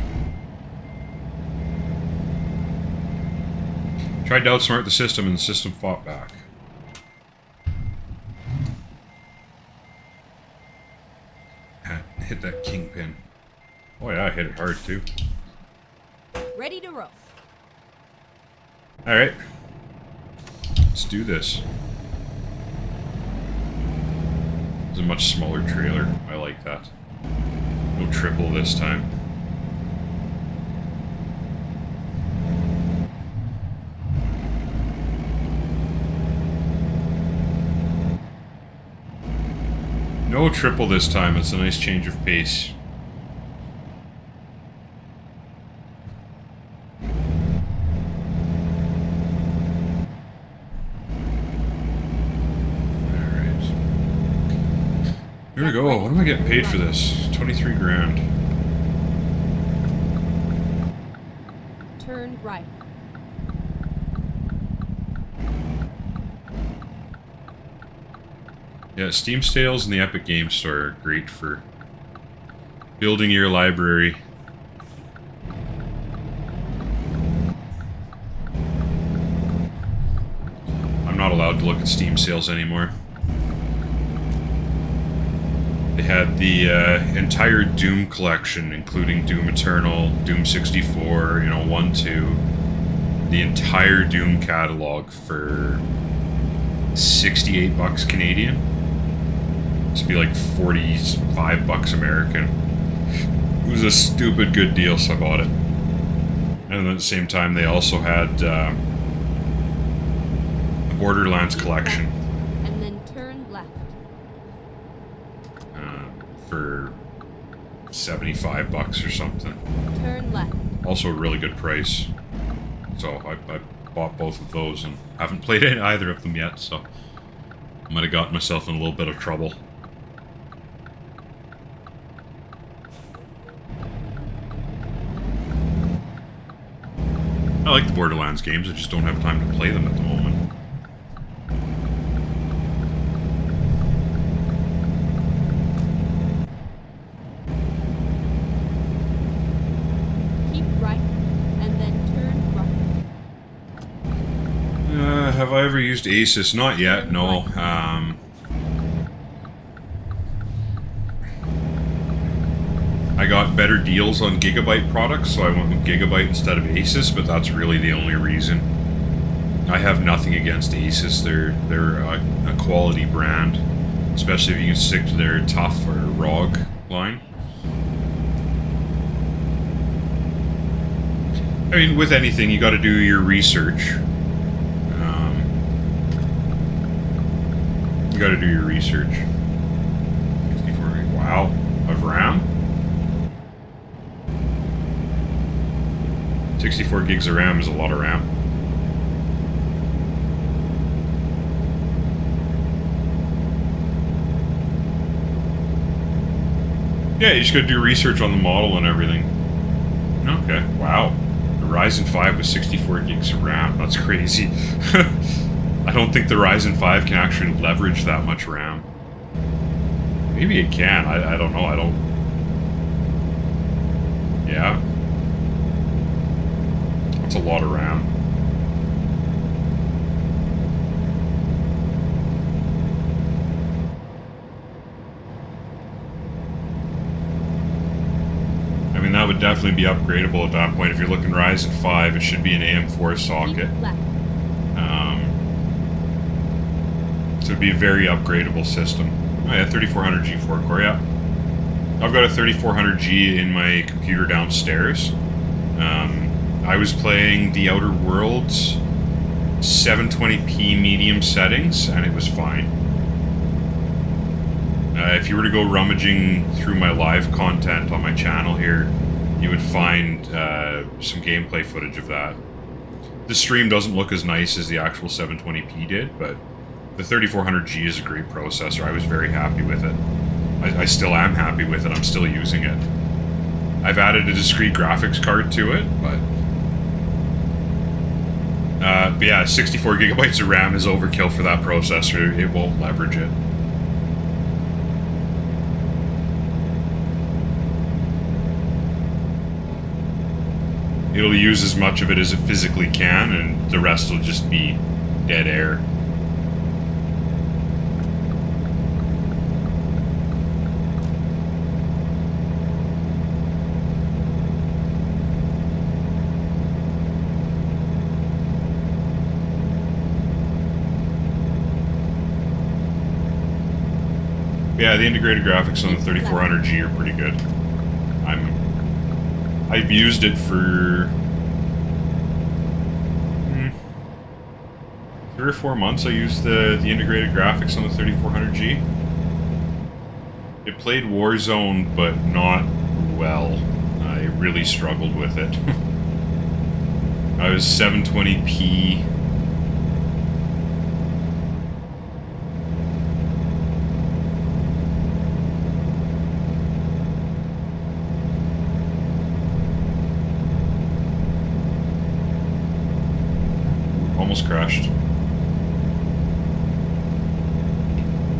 Tried to outsmart the system and the system fought back. Hit that kingpin. Oh yeah, I hit it hard too. Ready to roll. Alright. Let's do this. It's a much smaller trailer. I like that. No triple this time. No triple this time. It's a nice change of pace. Here we go. What am I getting paid for this? 23 grand. Turn right. Yeah, Steam sales and the Epic Games Store are great for building your library. I'm not allowed to look at Steam sales anymore. They had the entire Doom collection, including Doom Eternal, Doom 64, you know, 1, 2. The entire Doom catalog for 68 bucks Canadian. This would be like 45 bucks American. It was a stupid good deal, so I bought it. And at the same time, they also had the Borderlands collection. And then turn left. For 75 bucks or something. Turn left. Also a really good price. So I bought both of those and haven't played either of them yet, so I might have gotten myself in a little bit of trouble. I like the Borderlands games, I just don't have time to play them at the moment. Have I ever used ASUS? Not yet, no. I got better deals on Gigabyte products, so I went with Gigabyte instead of ASUS, but that's really the only reason. I have nothing against ASUS. They're a quality brand, especially if you can stick to their TUF or ROG line. I mean, with anything, you got to do your research. You gotta do your research. 64 gig. Wow. Of RAM? 64 gigs of RAM is a lot of RAM. Yeah, you just gotta do research on the model and everything. Okay. Wow. The Ryzen 5 with 64 gigs of RAM. That's crazy. I don't think the Ryzen 5 can actually leverage that much RAM. Maybe it can. I don't know. I don't... Yeah. That's a lot of RAM. I mean, that would definitely be upgradable at that point. If you're looking Ryzen 5, it should be an AM4 socket. So it'd be a very upgradable system. Oh yeah, 3400 G4 core, yeah. I've got a 3400G in my computer downstairs. I was playing The Outer Worlds 720p medium settings, and it was fine. If you were to go rummaging through my live content on my channel here, you would find some gameplay footage of that. The stream doesn't look as nice as the actual 720p did, but the 3400G is a great processor. I was very happy with it. I still am happy with it. I'm still using it. I've added a discrete graphics card to it, but yeah, 64 gigabytes of RAM is overkill for that processor. It won't leverage it. It'll use as much of it as it physically can, and the rest will just be dead air. Yeah, the integrated graphics on the 3400G are pretty good. I've used it for 3 or 4 months. I used the integrated graphics on the 3400G. It played Warzone, but not well. I really struggled with it. I was 720p. almost crashed.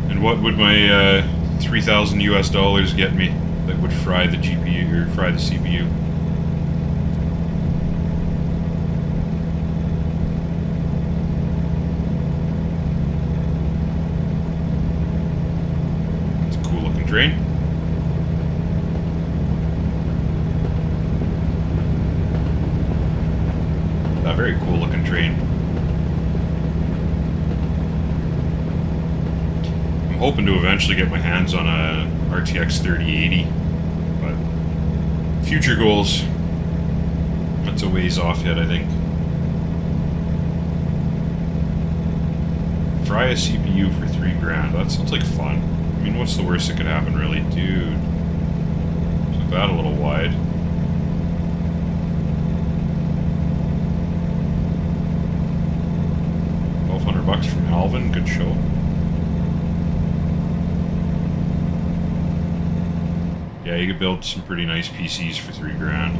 And what would my 3,000 US dollars get me that would fry the GPU or fry the CPU? It's a cool looking train. A very cool looking train. I'm hoping to eventually get my hands on a RTX 3080, but future goals, that's a ways off yet, I think. Fry a CPU for $3,000, that sounds like fun. I mean, what's the worst that could happen, really? Dude, took that a little wide. $1,200 from Alvin, good show. Yeah, you could build some pretty nice PCs for $3,000.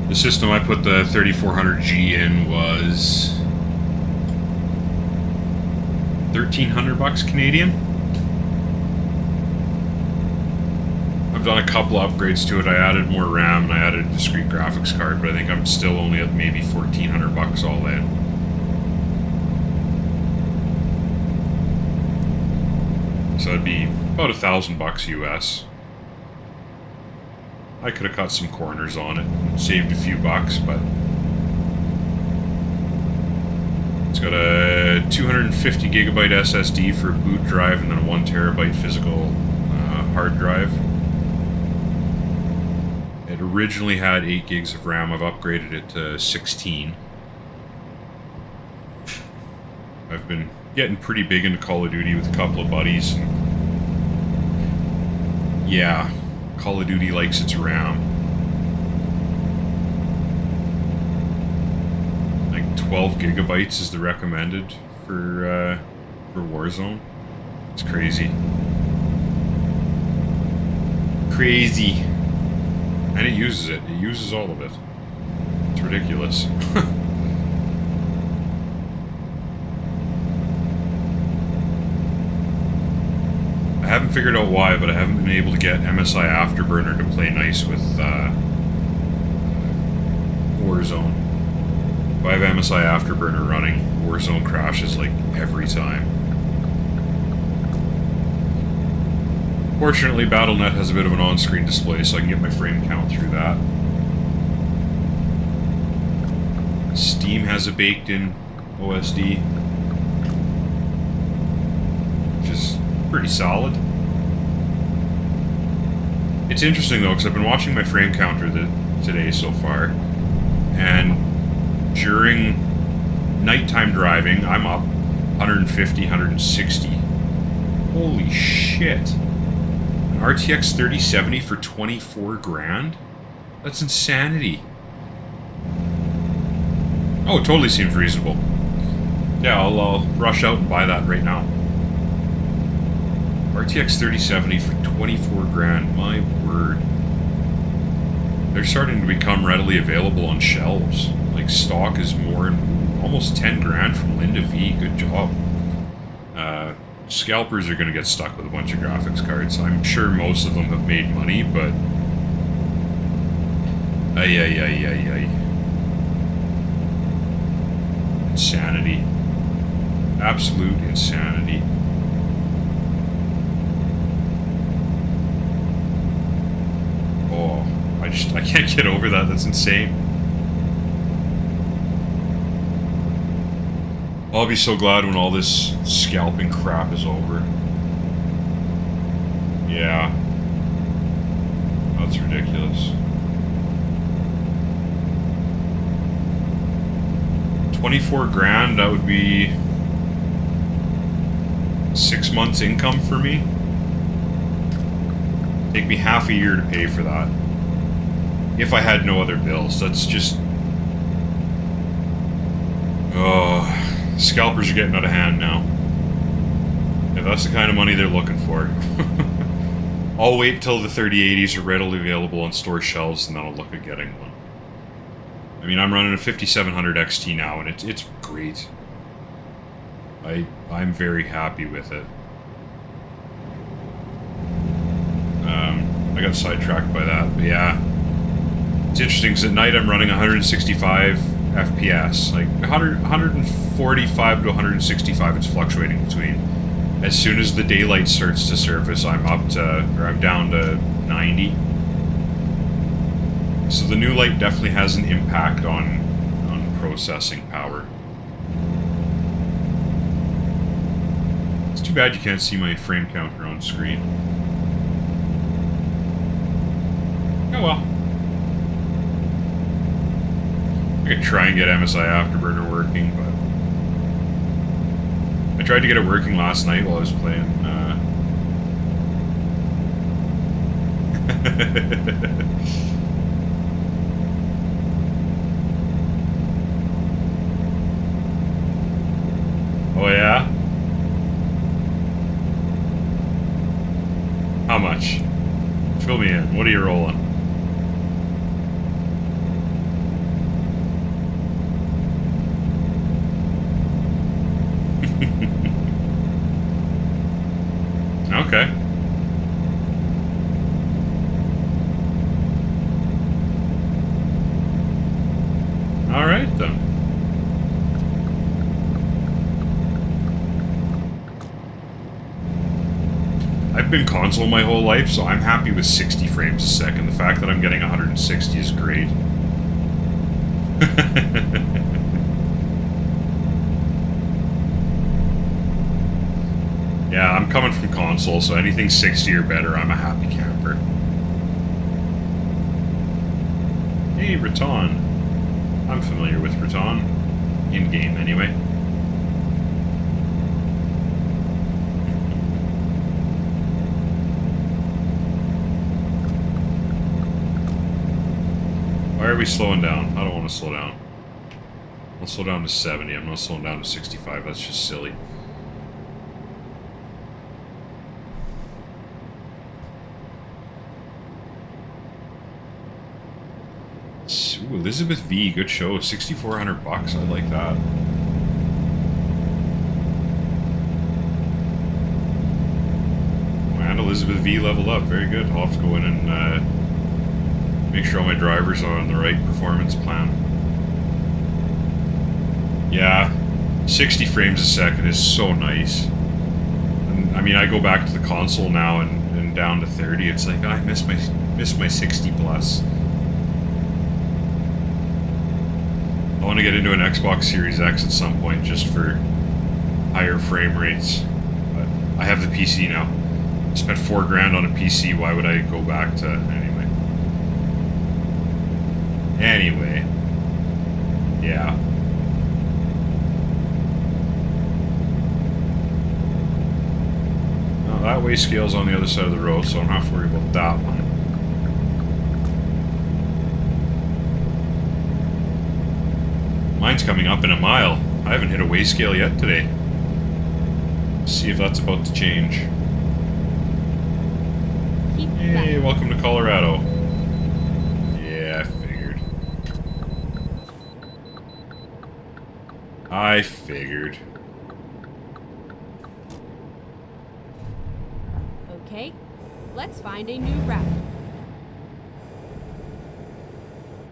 The system I put the 3400G in was $1,300 Canadian. I've done a couple upgrades to it. I added more RAM and I added a discrete graphics card, but I think I'm still only at maybe $1,400 all in. So it'd be about $1,000 US. I could have cut some corners on it and saved a few bucks, but it's got a 250 gigabyte SSD for a boot drive and then a 1 terabyte physical hard drive. It originally had 8 gigs of RAM. I've upgraded it to 16. I've been getting pretty big into Call of Duty with a couple of buddies. Yeah, Call of Duty likes its RAM. Like 12 gigabytes is the recommended for Warzone. It's crazy. Crazy. And it uses it. It uses all of it. It's ridiculous. I haven't figured out why, but I haven't been able to get MSI Afterburner to play nice with Warzone. If I have MSI Afterburner running, Warzone crashes like every time. Fortunately, Battle.net has a bit of an on-screen display, so I can get my frame count through that. Steam has a baked-in OSD, which is pretty solid. It's interesting, though, because I've been watching my frame counter today so far, and during nighttime driving, I'm up 150, 160. Holy shit. RTX 3070 for $24,000? That's insanity. Oh, it totally seems reasonable. Yeah, I'll rush out and buy that right now. RTX 3070 for $24,000. My word. They're starting to become readily available on shelves. Like, stock is more than almost $10,000 from Linda V. Good job. Scalpers are going to get stuck with a bunch of graphics cards. I'm sure most of them have made money, but... Ay. Insanity. Absolute insanity. Oh, I can't get over that. That's insane. I'll be so glad when all this scalping crap is over. Yeah. That's ridiculous. $24,000, that would be 6 months income for me. Take me half a year to pay for that. If I had no other bills. That's just... Oh... Scalpers are getting out of hand now. Yeah, that's the kind of money they're looking for. I'll wait till the 3080s are readily available on store shelves, and then I'll look at getting one. I mean, I'm running a 5700 XT now, and it's great. I'm very happy with it. I got sidetracked by that, but yeah. It's interesting, because at night I'm running 165 FPS. Like, 145 to 165 it's fluctuating between. As soon as the daylight starts to surface, I'm down to 90. So the new light definitely has an impact on processing power. It's too bad you can't see my frame counter on screen. Oh well. I could try and get MSI Afterburner working, but I tried to get it working last night while I was playing. Oh yeah? How much? Fill me in. What are you rolling? Okay. All right then. I've been console my whole life, so I'm happy with 60 frames a second. The fact that I'm getting 160 is great. Yeah, I'm coming from console, so anything 60 or better, I'm a happy camper. Hey, Raton. I'm familiar with Raton. In-game, anyway. Why are we slowing down? I don't want to slow down. I'll slow down to 70. I'm not slowing down to 65. That's just silly. Ooh, Elizabeth V, good show. 6,400 bucks. I like that. And Elizabeth V leveled up. Very good. I'll have to go in and make sure all my drivers are on the right performance plan. Yeah, 60 frames a second is so nice. And, I mean, I go back to the console now and down to 30. It's like, I miss my 60 plus. I want to get into an Xbox Series X at some point just for higher frame rates. But I have the PC now. I spent $4 grand on a PC. Why would I go back to anyway? Yeah. Well, that way scale's on the other side of the road, so I don't have to worry about that one. Mine's coming up in a mile. I haven't hit a weigh scale yet today. See if that's about to change. Hey, welcome to Colorado. Yeah, I figured. Okay, let's find a new route.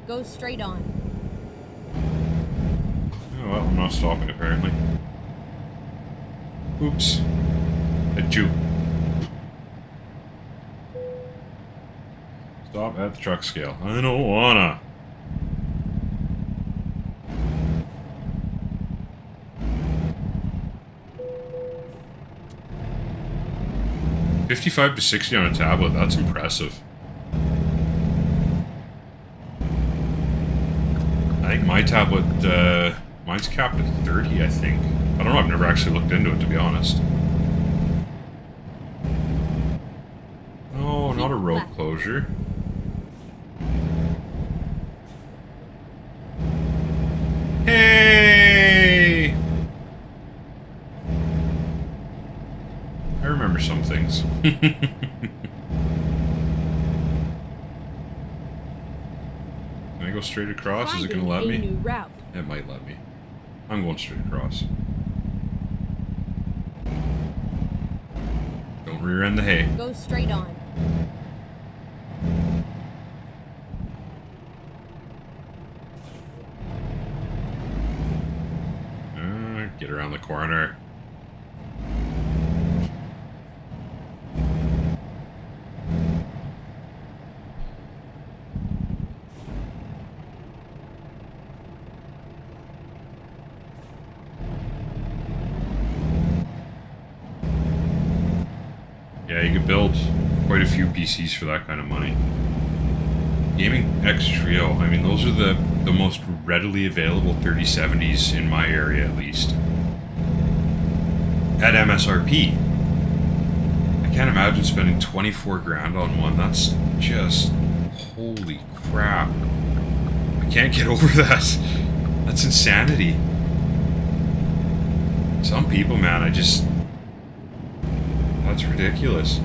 Go straight on. Oh, well, I'm not stopping apparently. Oops. Hit you. Stop at the truck scale. I don't wanna. $55 to $60 on a tablet, that's impressive. I think my tablet, mine's capped at 30, I think. I don't know, I've never actually looked into it, to be honest. Oh, not a road closure. Hey! I remember some things. Can I go straight across? Is it gonna Finding let a me? new route. It might let me. I'm going straight across. Don't rear end the hay. Go straight on. Get around the corner. Yeah, you could build quite a few PCs for that kind of money. Gaming X Trio, I mean, those are the most readily available 3070s in my area, at least. At MSRP. I can't imagine spending 24 grand on one. That's just... holy crap. I can't get over that. That's insanity. Some people, man, I just... that's ridiculous.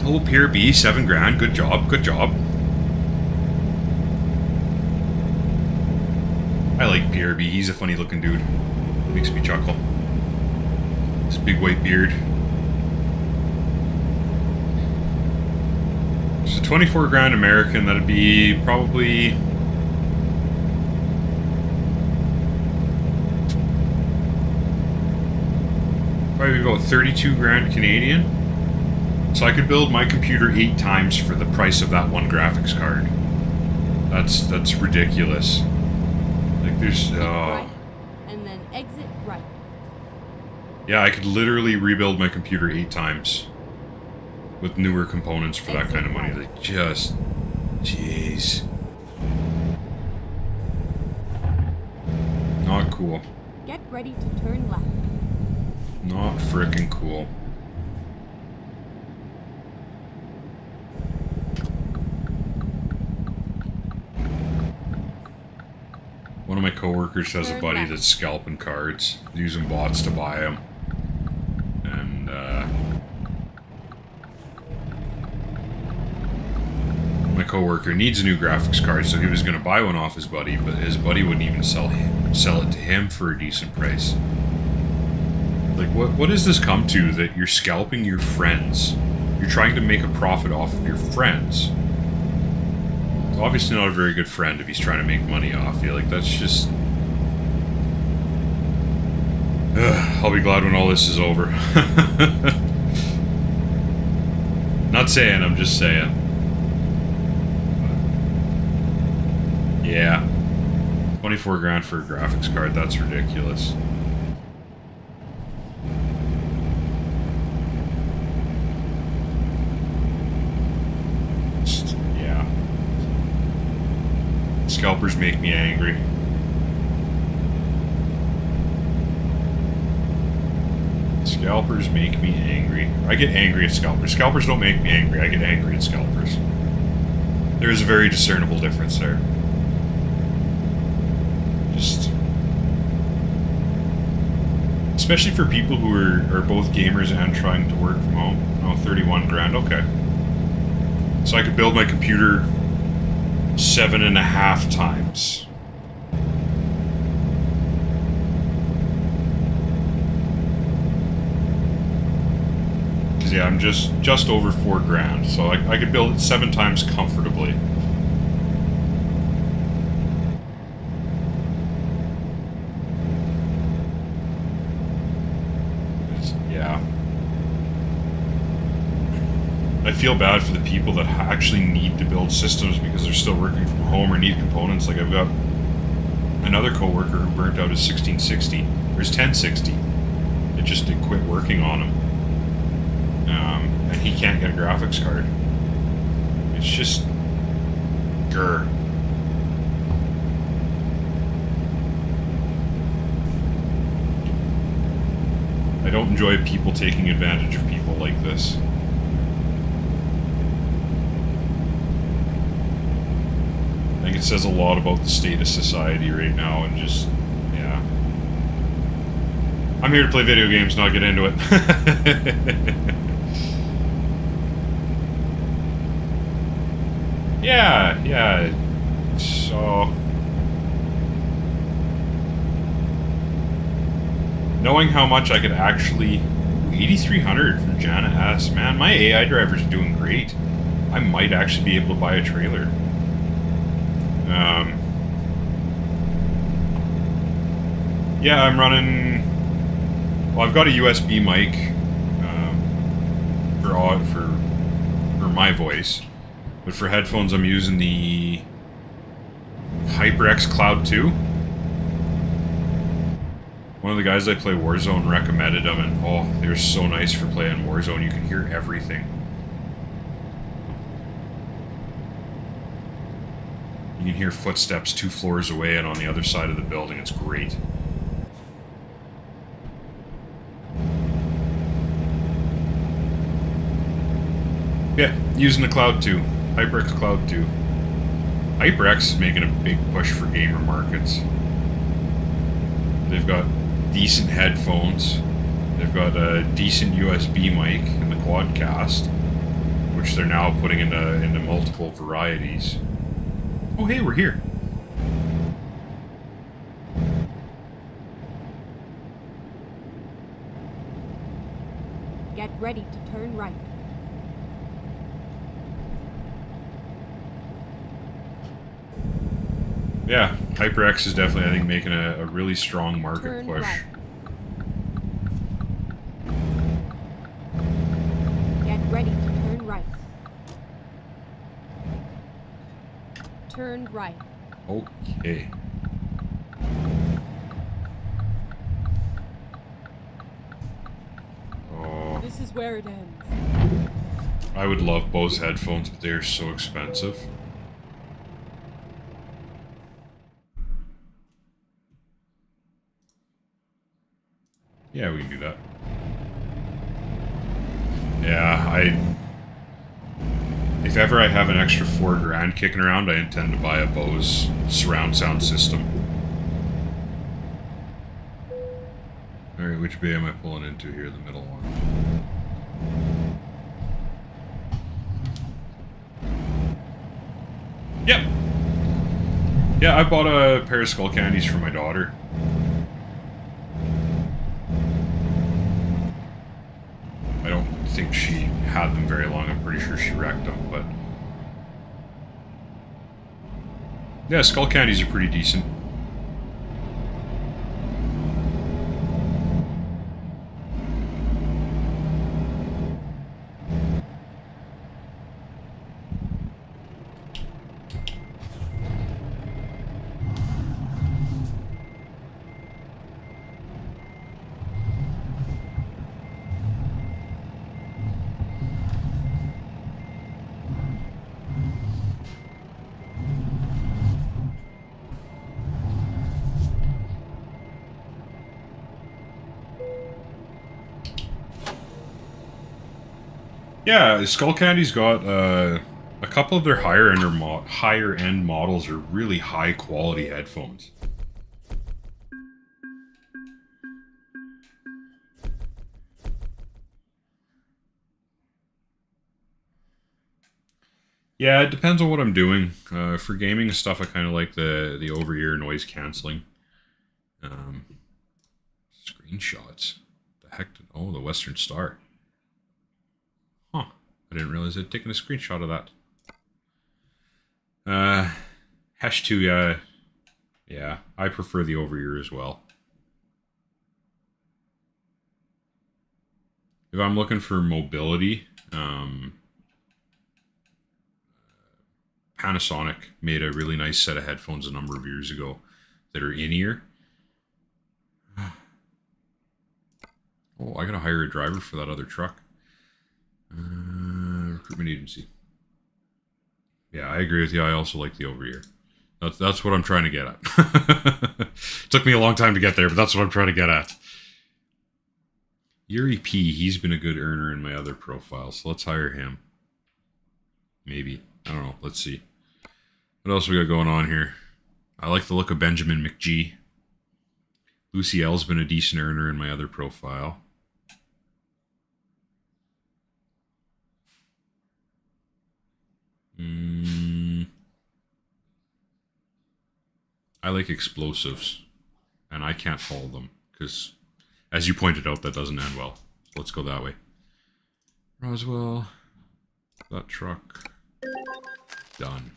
Hello, Pier B, 7 grand. Good job, good job. I like Pier B, he's a funny looking dude. Makes me chuckle. His big white beard. It's a 24 grand American, that'd be probably... probably about 32 grand Canadian. So I could build my computer 8 times for the price of that one graphics card. That's ridiculous. Like there's Right, and then exit right. yeah, I could literally rebuild my computer 8 times with newer components for that kind of money. Like just jeez. Not cool. Get ready to turn left. Not frickin' cool. One of my coworkers has a buddy that's scalping cards, using bots to buy them. And, my coworker needs a new graphics card, so he was going to buy one off his buddy, but his buddy wouldn't even sell it to him for a decent price. Like, what does this come to, that you're scalping your friends? You're trying to make a profit off of your friends. It's obviously not a very good friend if he's trying to make money off you. Like, that's just... I'll be glad when all this is over. Not saying, I'm just saying. Yeah. 24 grand for a graphics card, that's ridiculous. Yeah. Scalpers make me angry. Scalpers make me angry. I get angry at scalpers. Scalpers don't make me angry. I get angry at scalpers. There is a very discernible difference there. Just... especially for people who are both gamers and trying to work from home. Oh, 31 grand, okay. So I could build my computer 7.5 times. Because yeah, I'm just over 4 grand, so I could build it 7 times comfortably. Yeah. I feel bad for the people that actually need to build systems because they're still working from home or need components. Like, I've got another coworker who burnt out his 1660, or his 1060. It just did quit working on him. And he can't get a graphics card. It's just... grr. I don't enjoy people taking advantage of people like this. I think it says a lot about the state of society right now, and just, yeah. I'm here to play video games, not get into it. Yeah. So, knowing how much I could actually... 8,300 for Jana S. Man, my AI driver's doing great. I might actually be able to buy a trailer. Yeah, I'm running... Well, I've got a USB mic for my voice. But for headphones, I'm using the HyperX Cloud 2. One of the guys I play Warzone recommended them, and oh, they're so nice for playing Warzone. You can hear everything. You can hear footsteps 2 floors away and on the other side of the building. It's great. Yeah, using the Cloud 2. HyperX Cloud 2. HyperX is making a big push for gamer markets. They've got decent headphones. They've got a decent USB mic in the Quadcast, which they're now putting into multiple varieties. Oh, hey, we're here. Get ready to turn right. Yeah, HyperX is definitely, I think, making a really strong market Turn push. right. Get ready to turn right. Turn right. Okay. Oh, This is where it ends. I would love Bose headphones, but they're so expensive. Yeah, we can do that. Yeah, if ever I have an extra $4,000 kicking around, I intend to buy a Bose surround sound system. Alright, which bay am I pulling into here? The middle one. Yep. Yeah, I bought a pair of skull candies for my daughter. I don't think she had them very long. I'm pretty sure she wrecked them, but... Yeah, skull candies are pretty decent. Yeah, Skull Candy's got a couple of their higher end models are really high quality headphones. Yeah, it depends on what I'm doing. For gaming and stuff, I kind of like the over-ear noise canceling. Screenshots. The heck? Oh, the Western Star. Huh. I didn't realize I'd taken a screenshot of that. Hash 2, yeah, I prefer the over-ear as well. If I'm looking for mobility, Panasonic made a really nice set of headphones a number of years ago that are in-ear. Oh, I gotta hire a driver for that other truck. Recruitment agency. Yeah, I agree with you. I also like the over-ear. That's what I'm trying to get at. Took me a long time to get there, but that's what I'm trying to get at. Yuri P, he's been a good earner in my other profile, so let's hire him. Maybe. I don't know. Let's see. What else we got going on here? I like the look of Benjamin McGee. Lucy L's been a decent earner in my other profile. I like explosives, and I can't follow them, because, as you pointed out, that doesn't end well. So let's go that way. Roswell, that truck, done.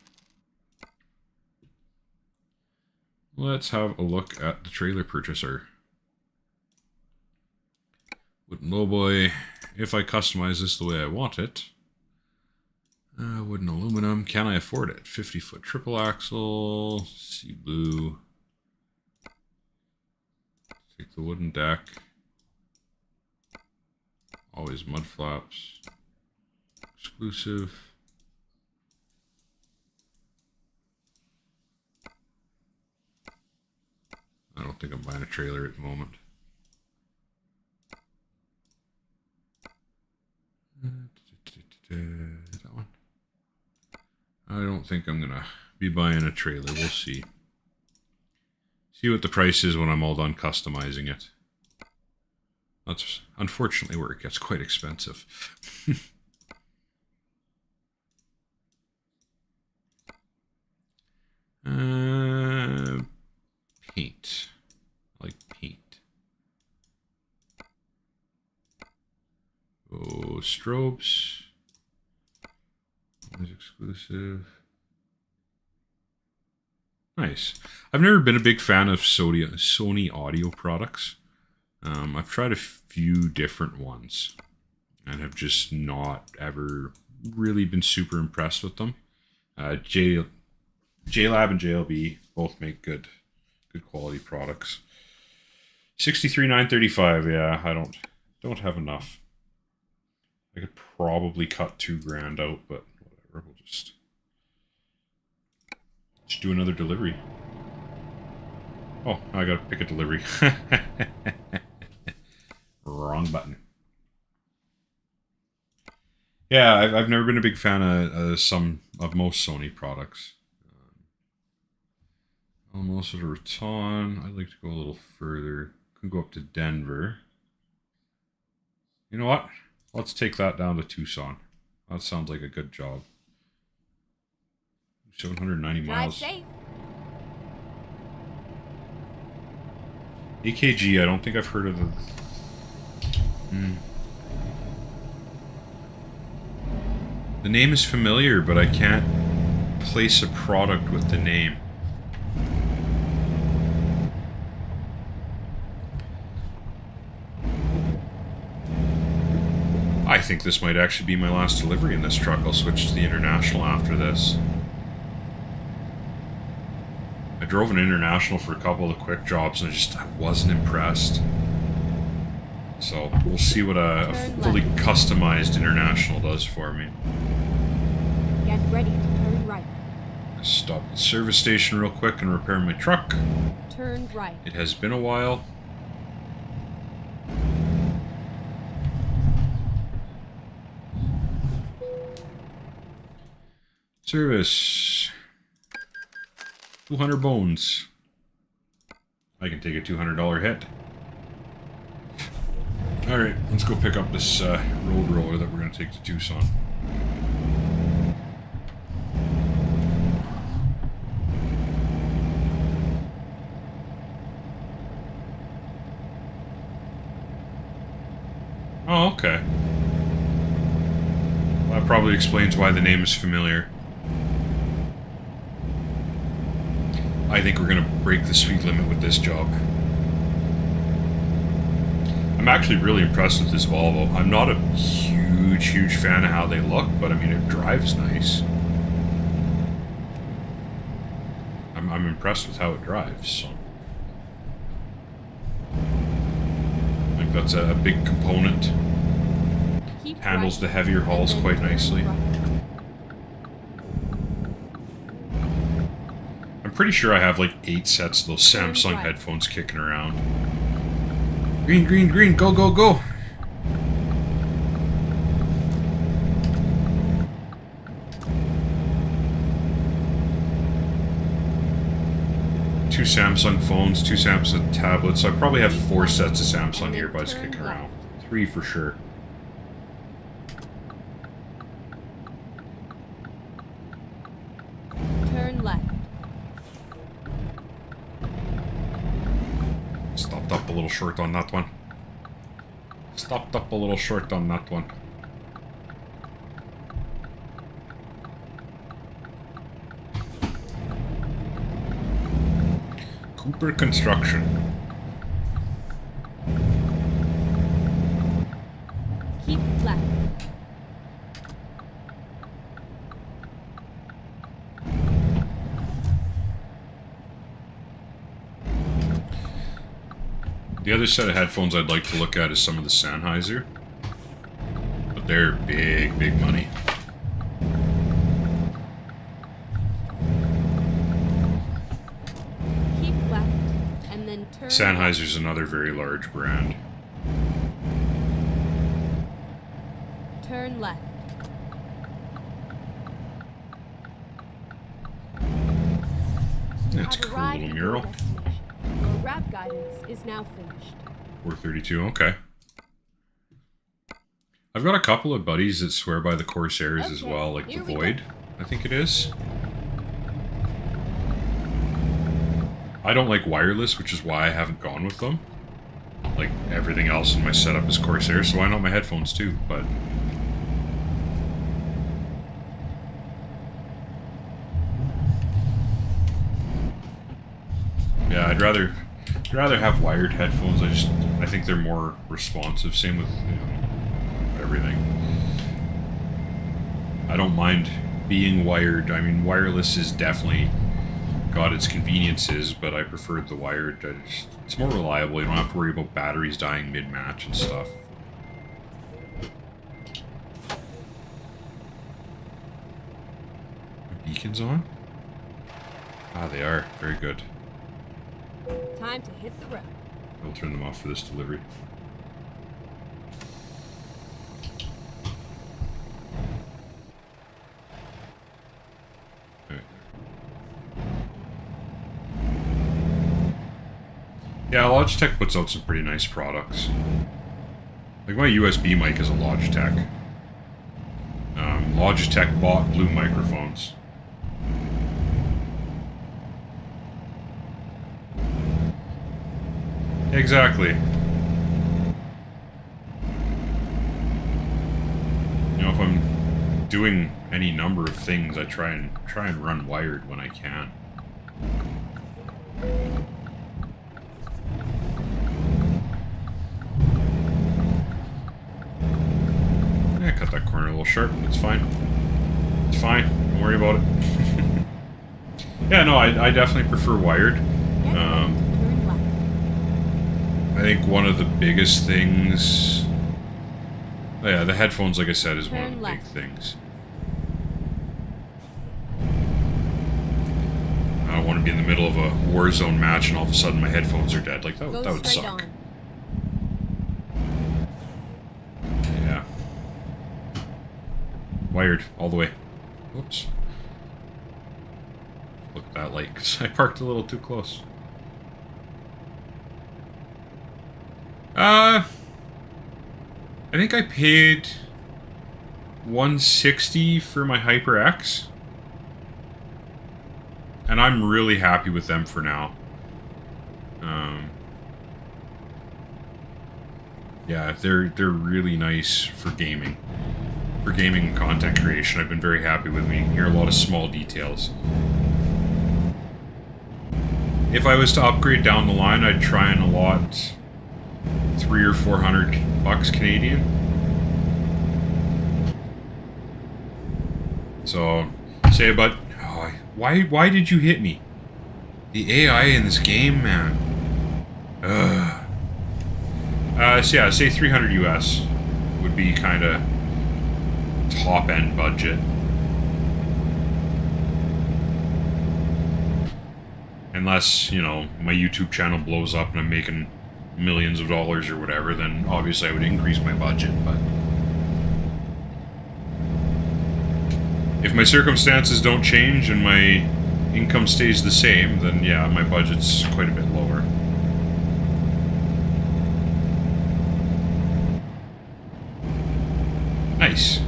Let's have a look at the trailer purchaser. Wooden lowboy, if I customize this the way I want it. Wooden aluminum, can I afford it? 50-foot triple axle, sea blue. Take the wooden deck. Always mud flaps. Exclusive. I don't think I'm buying a trailer at the moment. That one. I don't think I'm gonna be buying a trailer. We'll see. See what the price is when I'm all done customizing it. That's unfortunately where it gets quite expensive. Paint. I like paint. Oh, strobes. Always exclusive. Nice. I've never been a big fan of Sony audio products. I've tried a few different ones and have just not ever really been super impressed with them. JLab and JLB both make good quality products. 63,935. Yeah, I don't have enough. I could probably cut $2,000 out, but whatever. We'll just do another delivery. Oh, I gotta pick a delivery. Wrong button. Yeah, I've never been a big fan of most Sony products. Almost at a Raton. I'd like to go a little further. Can go up to Denver. You know what? Let's take that down to Tucson. That sounds like a good job. 790 miles. Drive safe. AKG, I don't think I've heard of the... The name is familiar, but I can't place a product with the name. I think this might actually be my last delivery in this truck. I'll switch to the International after this. I drove an International for a couple of the quick jobs and I wasn't impressed. So we'll see what a fully customized International does for me. Get ready to turn right. Stop at the service station real quick and repair my truck. Turn right. It has been a while. Service. 200 bones. I can take a $200 hit. Alright, let's go pick up this road roller that we're going to take to Tucson. Oh, okay. Well, that probably explains why the name is familiar. I think we're going to break the speed limit with this job. I'm actually really impressed with this Volvo. I'm not a huge fan of how they look, but I mean, it drives nice. I'm impressed with how it drives. So. I think that's a big component. Handles the heavier hauls quite nicely. I'm pretty sure I have like 8 sets of those Samsung headphones kicking around. Green, green, green, go, go, go! Two Samsung phones, 2 Samsung tablets. So I probably have 4 sets of Samsung earbuds kicking around. 3 for sure. Turn left. short on that one. Stopped up a little short on that one. Cooper Construction. Keep left. The other set of headphones I'd like to look at is some of the Sennheiser. But they're big, big money. Keep left, and then turn. Sennheiser's another very large brand. Turn left. That's a Have cool arrived little at mural. your destination. Your route guidance is now finished. 432, okay. I've got a couple of buddies that swear by the Corsairs as Okay, well, like the here we Void, I think it is. I don't like wireless, which is why I haven't gone with them. Like, everything else in my setup is Corsair, so why not my headphones too, but... Yeah, I'd rather have wired headphones. I think they're more responsive. Same with, you know, everything. I don't mind being wired. I mean, wireless is definitely got its conveniences, but I prefer the wired. It's more reliable. You don't have to worry about batteries dying mid-match and stuff. Beacons on? Ah, they are. Very good. Time to hit the road. I'll turn them off for this delivery. Alright. Yeah, Logitech puts out some pretty nice products. Like my USB mic is a Logitech. Logitech bought Blue microphones. Exactly. You know, if I'm doing any number of things, I try and run wired when I can. Yeah, cut that corner a little sharp. It's fine. It's fine. Don't worry about it. Yeah, no, I definitely prefer wired. Turn left. I think one of the biggest things... Oh yeah, the headphones, like I said, is one of the big things. I don't want to be in the middle of a Warzone match and all of a sudden my headphones are dead. Like, that would suck. On. Yeah. Wired, all the way. Whoops. Look at that light, because I parked a little too close. I think I paid $160 for my HyperX. And I'm really happy with them for now. Yeah, they're really nice for gaming. For gaming and content creation, I've been very happy with me. Hear a lot of small details. If I was to upgrade down the line, I'd try and allot $300 or $400 Canadian. So, say about... Oh, why did you hit me? The AI in this game, man. Ugh. So yeah, say 300 US would be kind of top-end budget. Unless, you know, my YouTube channel blows up and I'm making millions of dollars or whatever, then obviously I would increase my budget, but... If my circumstances don't change and my income stays the same, then yeah, my budget's quite a bit lower. Nice.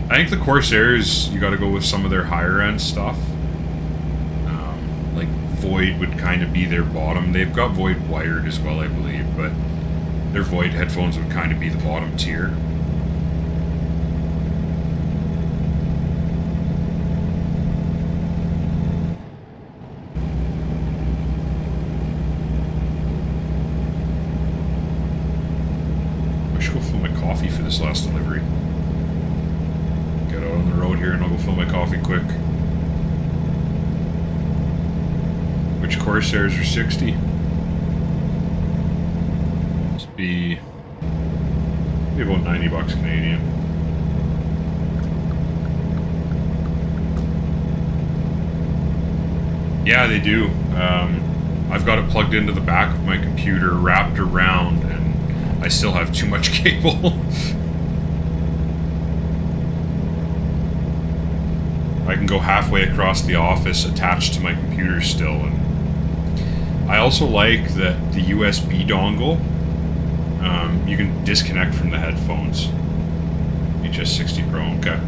I think the Corsairs, you gotta go with some of their higher end stuff. Void would kind of be their bottom. They've got Void wired as well, I believe, but their Void headphones would kind of be the bottom tier. I should go fill my coffee for this last delivery. Get out on the road here and I'll go fill my coffee quick. Which Corsairs are 60? Must be about 90 bucks Canadian. Yeah, they do. I've got it plugged into the back of my computer, wrapped around, and I still have too much cable. I can go halfway across the office attached to my computer still. And I also like that the USB dongle, you can disconnect from the headphones. HS60 Pro, okay.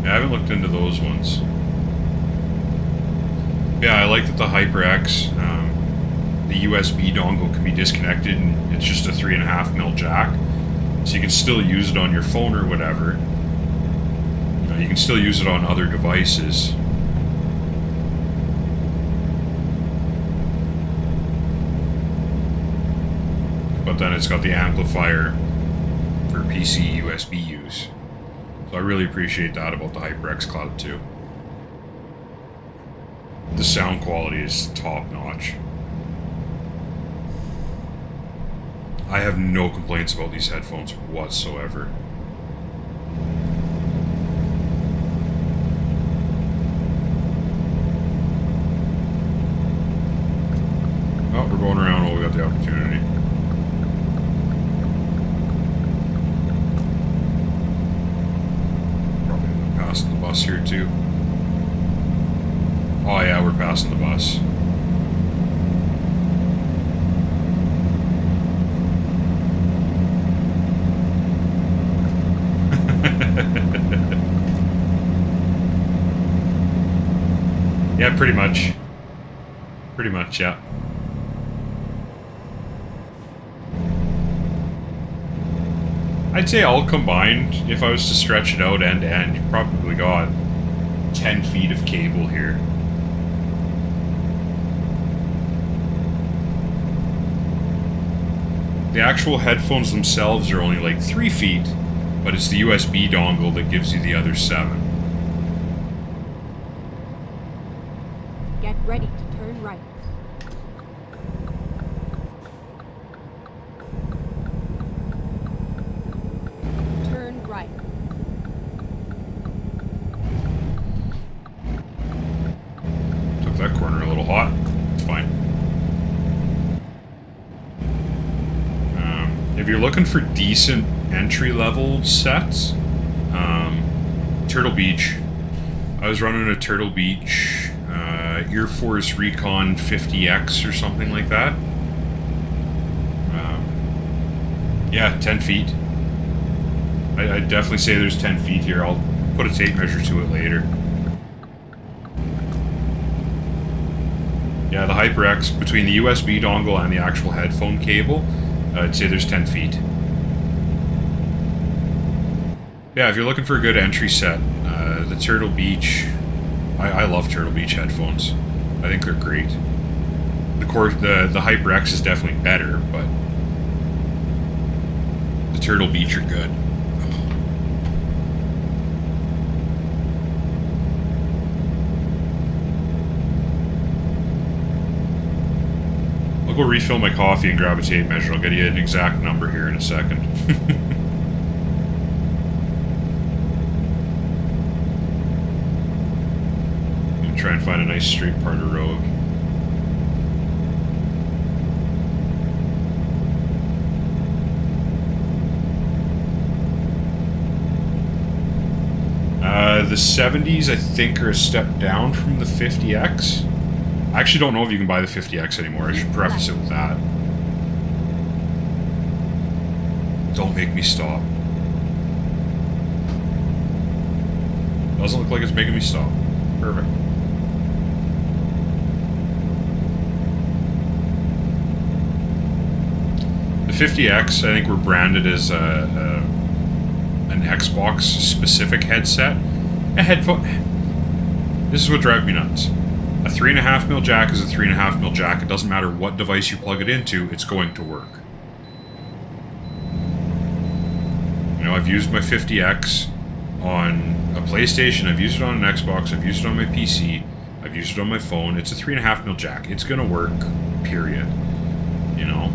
Yeah, I haven't looked into those ones. Yeah, I like that the HyperX, the USB dongle can be disconnected and it's just a 3.5mm jack. So you can still use it on your phone or whatever. You can still use it on other devices. But then it's got the amplifier for PC USB use. So I really appreciate that about the HyperX Cloud 2. The sound quality is top notch. I have no complaints about these headphones whatsoever. Oh, we're going around while we got the opportunity. Probably passing the bus here too. Oh yeah, we're passing the bus. Yeah, pretty much. Pretty much, yeah. I'd say all combined, if I was to stretch it out end to end, you've probably got 10 feet of cable here. The actual headphones themselves are only like 3 feet, but it's the USB dongle that gives you the other 7. Get ready to turn right. Turn right. Took that corner a little hot. It's fine. If you're looking for decent entry-level sets, Turtle Beach. I was running a Turtle Beach Air Force Recon 50X or something like that. Yeah, 10 feet. I'd definitely say there's 10 feet here. I'll put a tape measure to it later. Yeah, the HyperX, between the USB dongle and the actual headphone cable, I'd say there's 10 feet. Yeah, if you're looking for a good entry set, the Turtle Beach... I love Turtle Beach headphones. I think they're great. The HyperX is definitely better, but the Turtle Beach are good. I'll go refill my coffee and grab a tape measure. I'll get you an exact number here in a second. Try and find a nice straight part of road. The 70s, I think, are a step down from the 50X. I actually don't know if you can buy the 50X anymore. I should preface it with that. Don't make me stop. Doesn't look like it's making me stop. Perfect. 50X, I think, were branded as an Xbox specific headset. A headphone. This is what drives me nuts. A 3.5mm jack is a 3.5mm jack. It doesn't matter what device you plug it into, it's going to work. You know, I've used my 50X on a PlayStation, I've used it on an Xbox, I've used it on my PC, I've used it on my phone. It's a 3.5mm jack. It's gonna work, period. You know?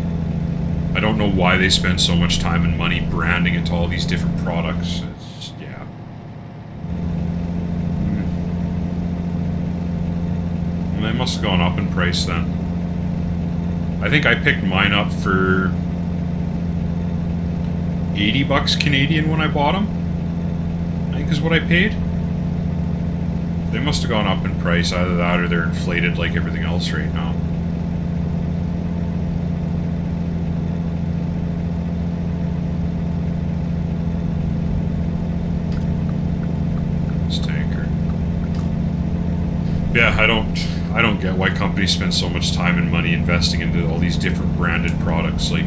I don't know why they spend so much time and money branding it to all these different products. It's, yeah. And they must have gone up in price then. I think I picked mine up for 80 bucks Canadian when I bought them. I think is what I paid. They must have gone up in price, either that or they're inflated like everything else right now. This tanker. Yeah, I don't get why companies spend so much time and money investing into all these different branded products. Like,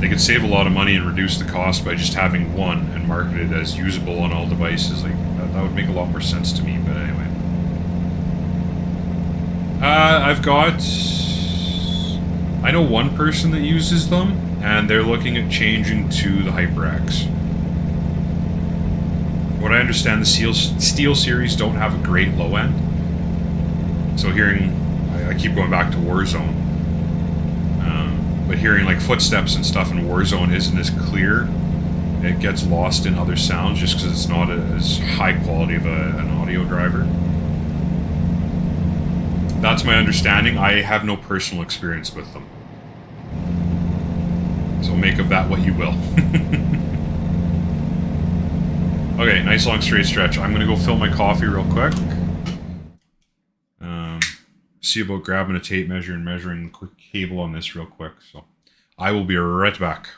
they could save a lot of money and reduce the cost by just having one and market it as usable on all devices. Like, that would make a lot more sense to me, but anyway. I've got... I know one person that uses them, and they're looking at changing to the HyperX. What I understand, the Steel series don't have a great low end. So hearing... I keep going back to Warzone. But hearing like footsteps and stuff in Warzone isn't as clear. It gets lost in other sounds just because it's not as high quality of an audio driver. That's my understanding. I have no personal experience with them. So make of that what you will. Okay, nice long straight stretch. I'm gonna go fill my coffee real quick. See about grabbing a tape measure and measuring the quick cable on this real quick. So I will be right back.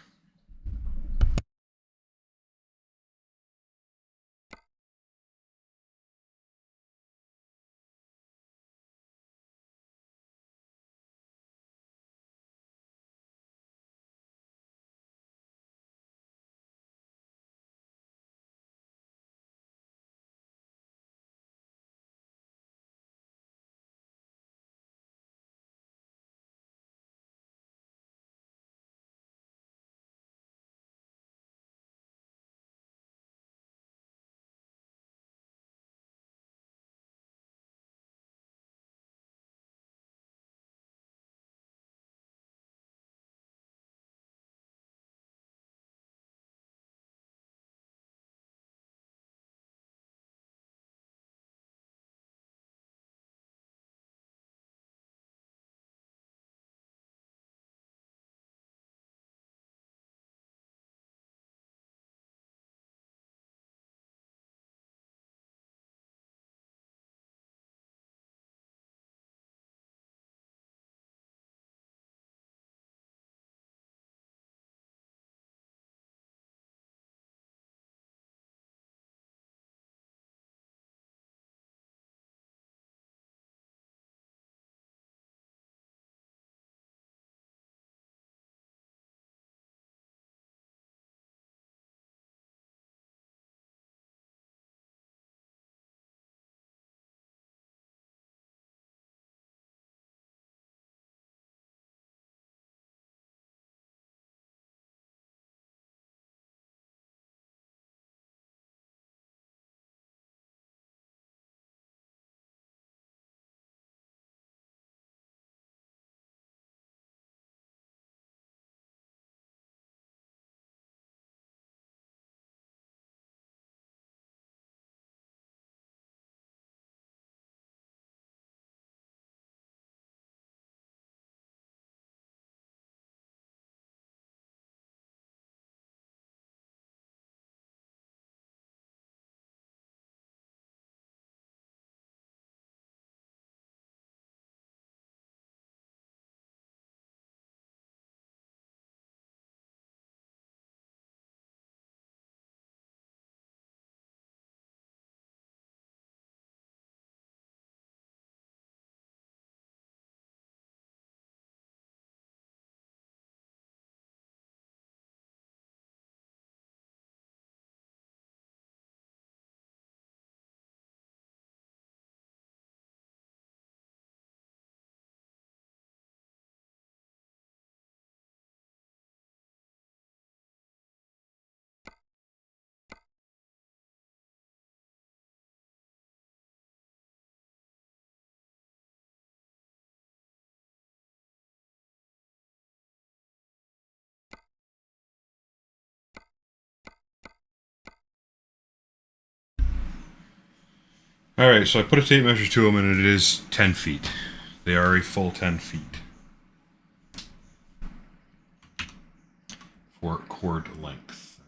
Alright, so I put a tape measure to them and it is 10 feet. They are a full 10 feet. For cord length.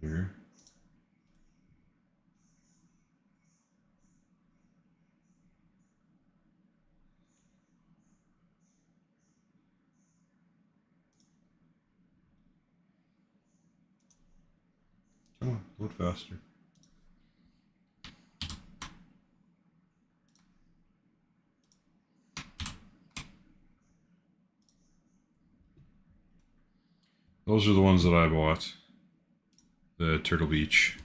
Here. Come on, load faster. Those are the ones that I bought. The Turtle Beach.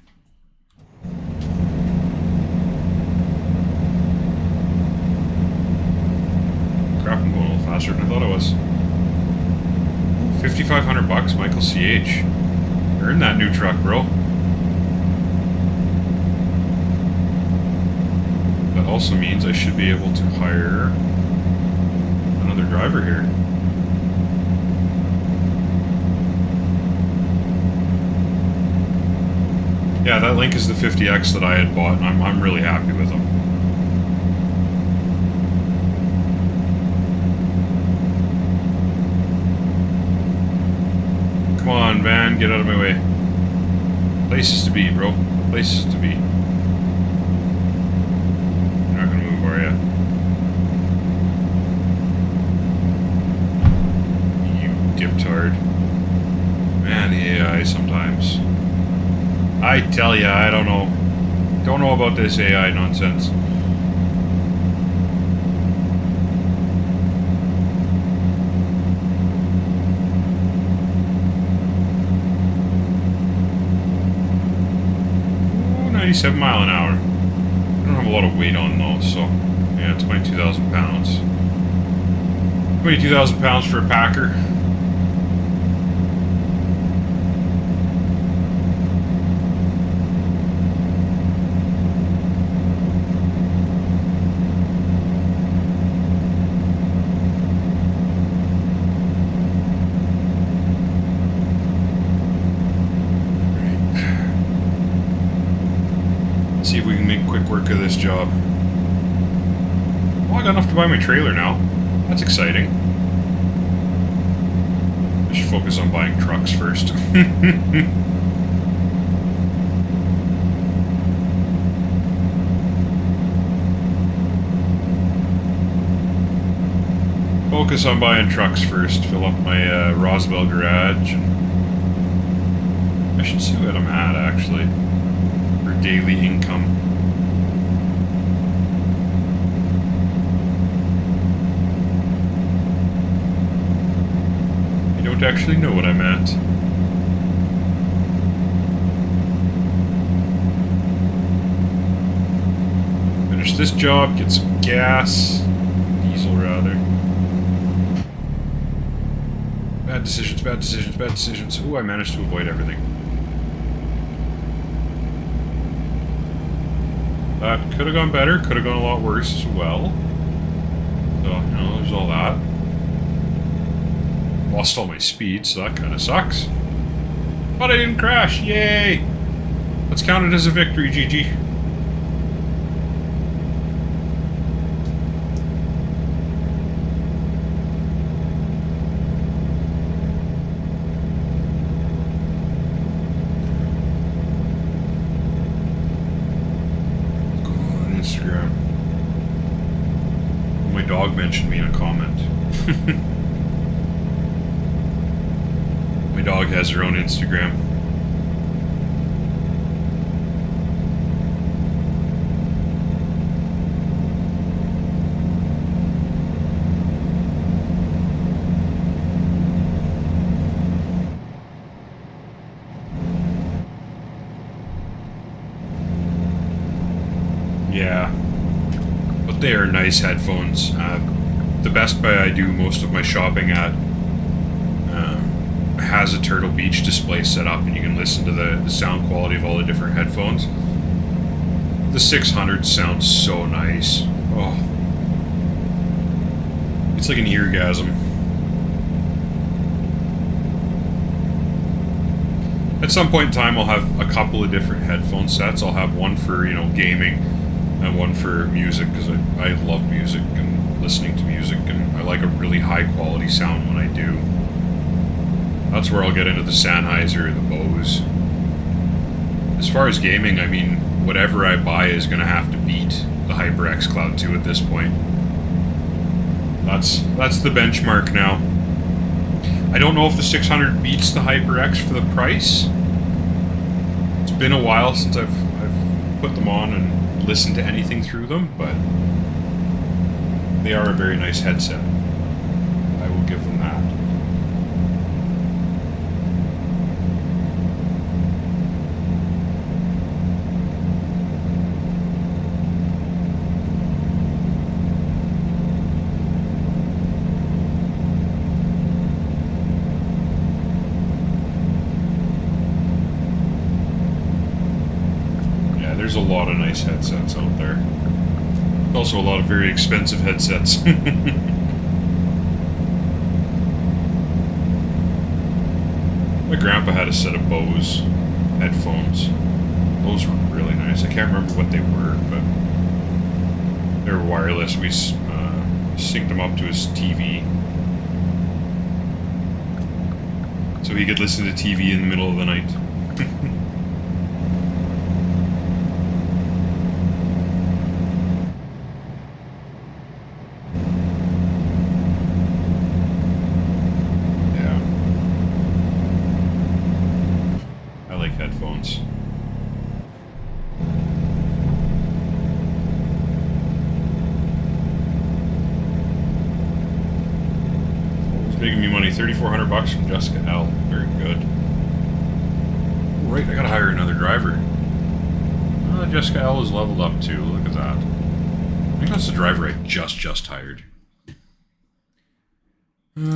Crap, I'm going a little faster than I thought I was. 5,500 bucks, Michael CH. Earn that new truck, bro. That also means I should be able to hire another driver here. Yeah, that Link is the 50X that I had bought, and I'm really happy with them. Come on, van, get out of my way. Places to be, bro. Places to be. You're not gonna move, are ya? You diptard. Man, the AI sometimes. I tell ya, I don't know. Don't know about this AI nonsense. Ooh, 97 mile an hour. I don't have a lot of weight on though, so yeah, 22,000 pounds. 22,000 pounds for a Packer. See if we can make quick work of this job. Well, I got enough to buy my trailer now. That's exciting. I should focus on buying trucks first. Focus on buying trucks first. Fill up my Roswell garage. I should see what I'm at, actually. Daily income. I don't actually know what I'm at. Finish this job, get some gas. Diesel, rather. Bad decisions, bad decisions, bad decisions. Ooh, I managed to avoid everything. That could have gone better, could have gone a lot worse as well. So, you know, there's all that. Lost all my speed, so that kind of sucks. But I didn't crash, yay! Let's count it as a victory, GG. Instagram. My dog mentioned me in a comment. My dog has her own Instagram. Yeah, but they are nice headphones. The Best Buy I do most of my shopping at has a Turtle Beach display set up, and you can listen to the sound quality of all the different headphones. The 600 sounds so nice. Oh. It's like an eargasm. At some point in time, I'll have a couple of different headphone sets. I'll have one for, you know, gaming and one for music, because I love music and listening to music, and I like a really high quality sound when I do. That's where I'll get into the Sennheiser or the Bose. As far as gaming, I mean, whatever I buy is going to have to beat the HyperX Cloud 2 at this point. That's the benchmark now. I don't know if the 600 beats the HyperX for the price. It's been a while since I've put them on and listened to anything through them, but they are a very nice headset. I will give them that. There's a lot of nice headsets out there. Also a lot of very expensive headsets. My grandpa had a set of Bose headphones. Those were really nice. I can't remember what they were, but they were wireless. We synced them up to his TV. So he could listen to TV in the middle of the night. Headphones. It's making me money. $3,400 from Jessica L. Very good. Right, I gotta hire another driver. Jessica L is leveled up too. Look at that. I think that's the driver I just hired.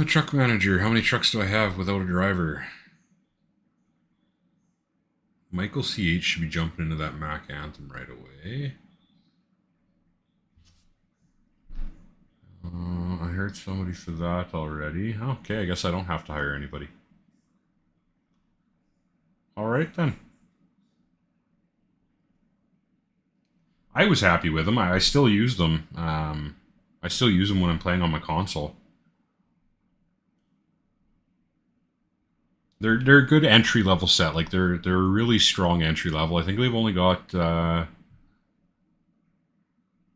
Truck manager. How many trucks do I have without a driver? Michael CH should be jumping into that Mac Anthem right away. I heard somebody for that already. Okay, I guess I don't have to hire anybody. Alright then. I was happy with them. I still use them. I still use them when I'm playing on my console. They're a good entry level set. Like they're a really strong entry level. I think they've only got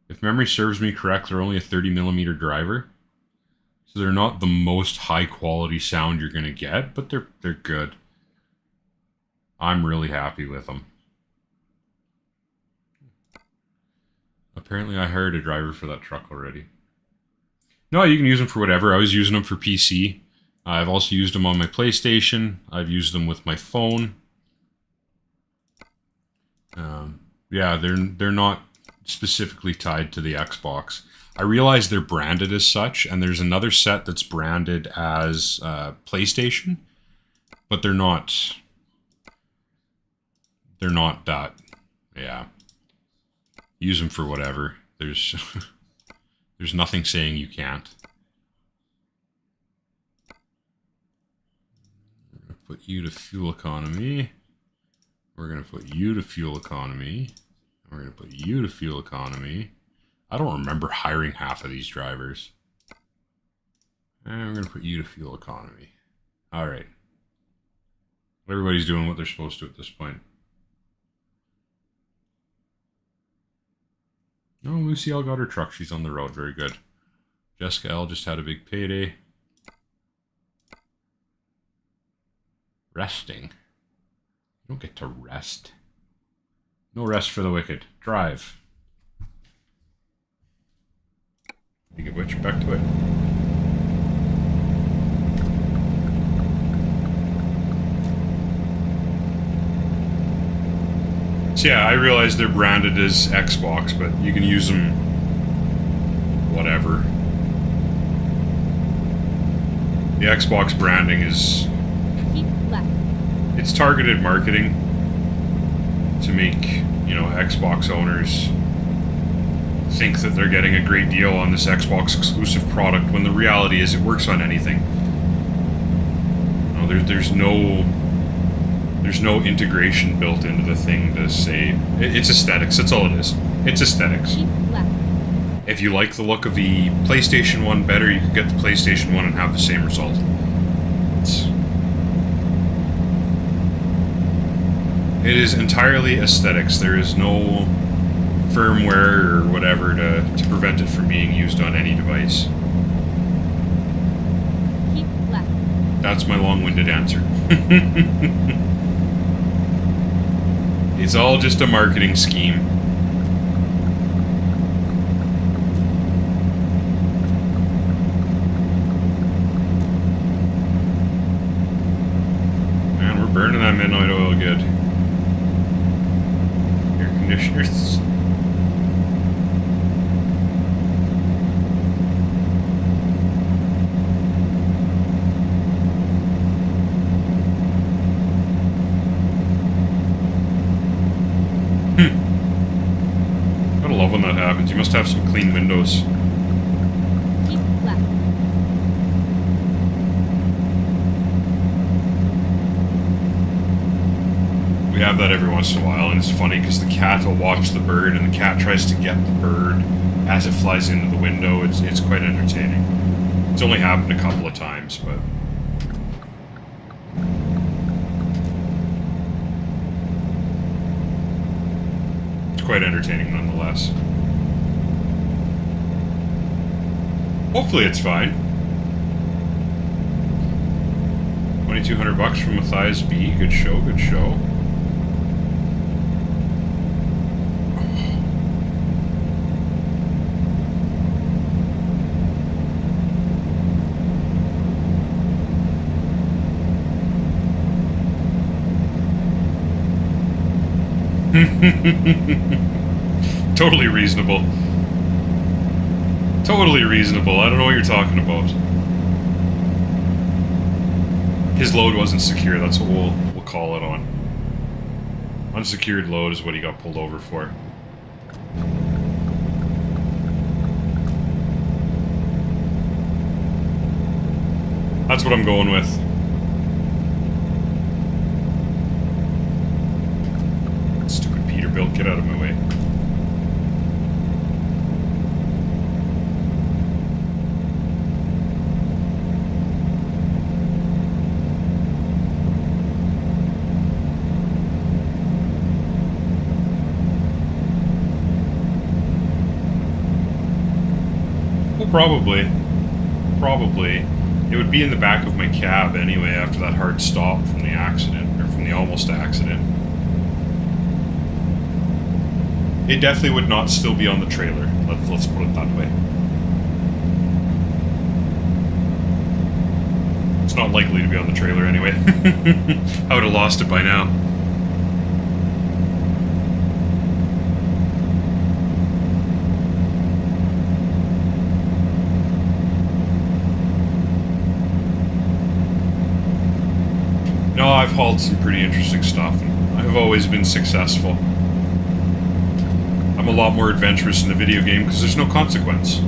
if memory serves me correct, they're only a 30mm driver. So they're not the most high quality sound you're gonna get, but they're good. I'm really happy with them. Apparently I hired a driver for that truck already. No, you can use them for whatever. I was using them for PC. I've also used them on my PlayStation. I've used them with my phone. Yeah, they're not specifically tied to the Xbox. I realize they're branded as such, and there's another set that's branded as PlayStation, but they're not. They're not that. Yeah. Use them for whatever. There's there's nothing saying you can't. Put you to fuel economy. We're going to put you to fuel economy. We're going to put you to fuel economy. I don't remember hiring half of these drivers. And we're going to put you to fuel economy. All right. Everybody's doing what they're supposed to at this point. Oh, Lucy L got her truck. She's on the road. Very good. Jessica L just had a big payday. Resting. You don't get to rest. No rest for the wicked. Drive. Speaking of which, back to it. So yeah, I realize they're branded as Xbox, but you can use them whatever. The Xbox branding is... Keep left. It's targeted marketing to make, you know, Xbox owners think that they're getting a great deal on this Xbox exclusive product when the reality is it works on anything. You know, there's no integration built into the thing to say it's aesthetics. That's all it is. It's aesthetics. Keep left. If you like the look of the PlayStation 1 better, you could get the PlayStation 1 and have the same result. It is entirely aesthetics. There is no firmware or whatever to prevent it from being used on any device. Keep left. That's my long-winded answer. It's all just a marketing scheme. Man, we're burning that midnight oil good. Air conditioners. Gotta love when that happens. You must have some clean windows. Keep left. We have that every once in a while, and it's funny because the cat will watch the bird, and the cat tries to get the bird as it flies into the window. It's quite entertaining. It's only happened a couple of times, but... it's quite entertaining nonetheless. Hopefully it's fine. 2,200 bucks from Matthias B. Good show, good show. Totally reasonable. Totally reasonable. I don't know what you're talking about. His load wasn't secure, that's what we'll call it on. Unsecured load is what he got pulled over for. That's what I'm going with. Stupid Peterbilt, get out of my way. Probably. It would be in the back of my cab anyway after that hard stop from the accident, or from the almost accident. It definitely would not still be on the trailer. Let's put it that way. It's not likely to be on the trailer anyway. I would have lost it by now. No, I've hauled some pretty interesting stuff, and I've always been successful. I'm a lot more adventurous in the video game because there's no consequence.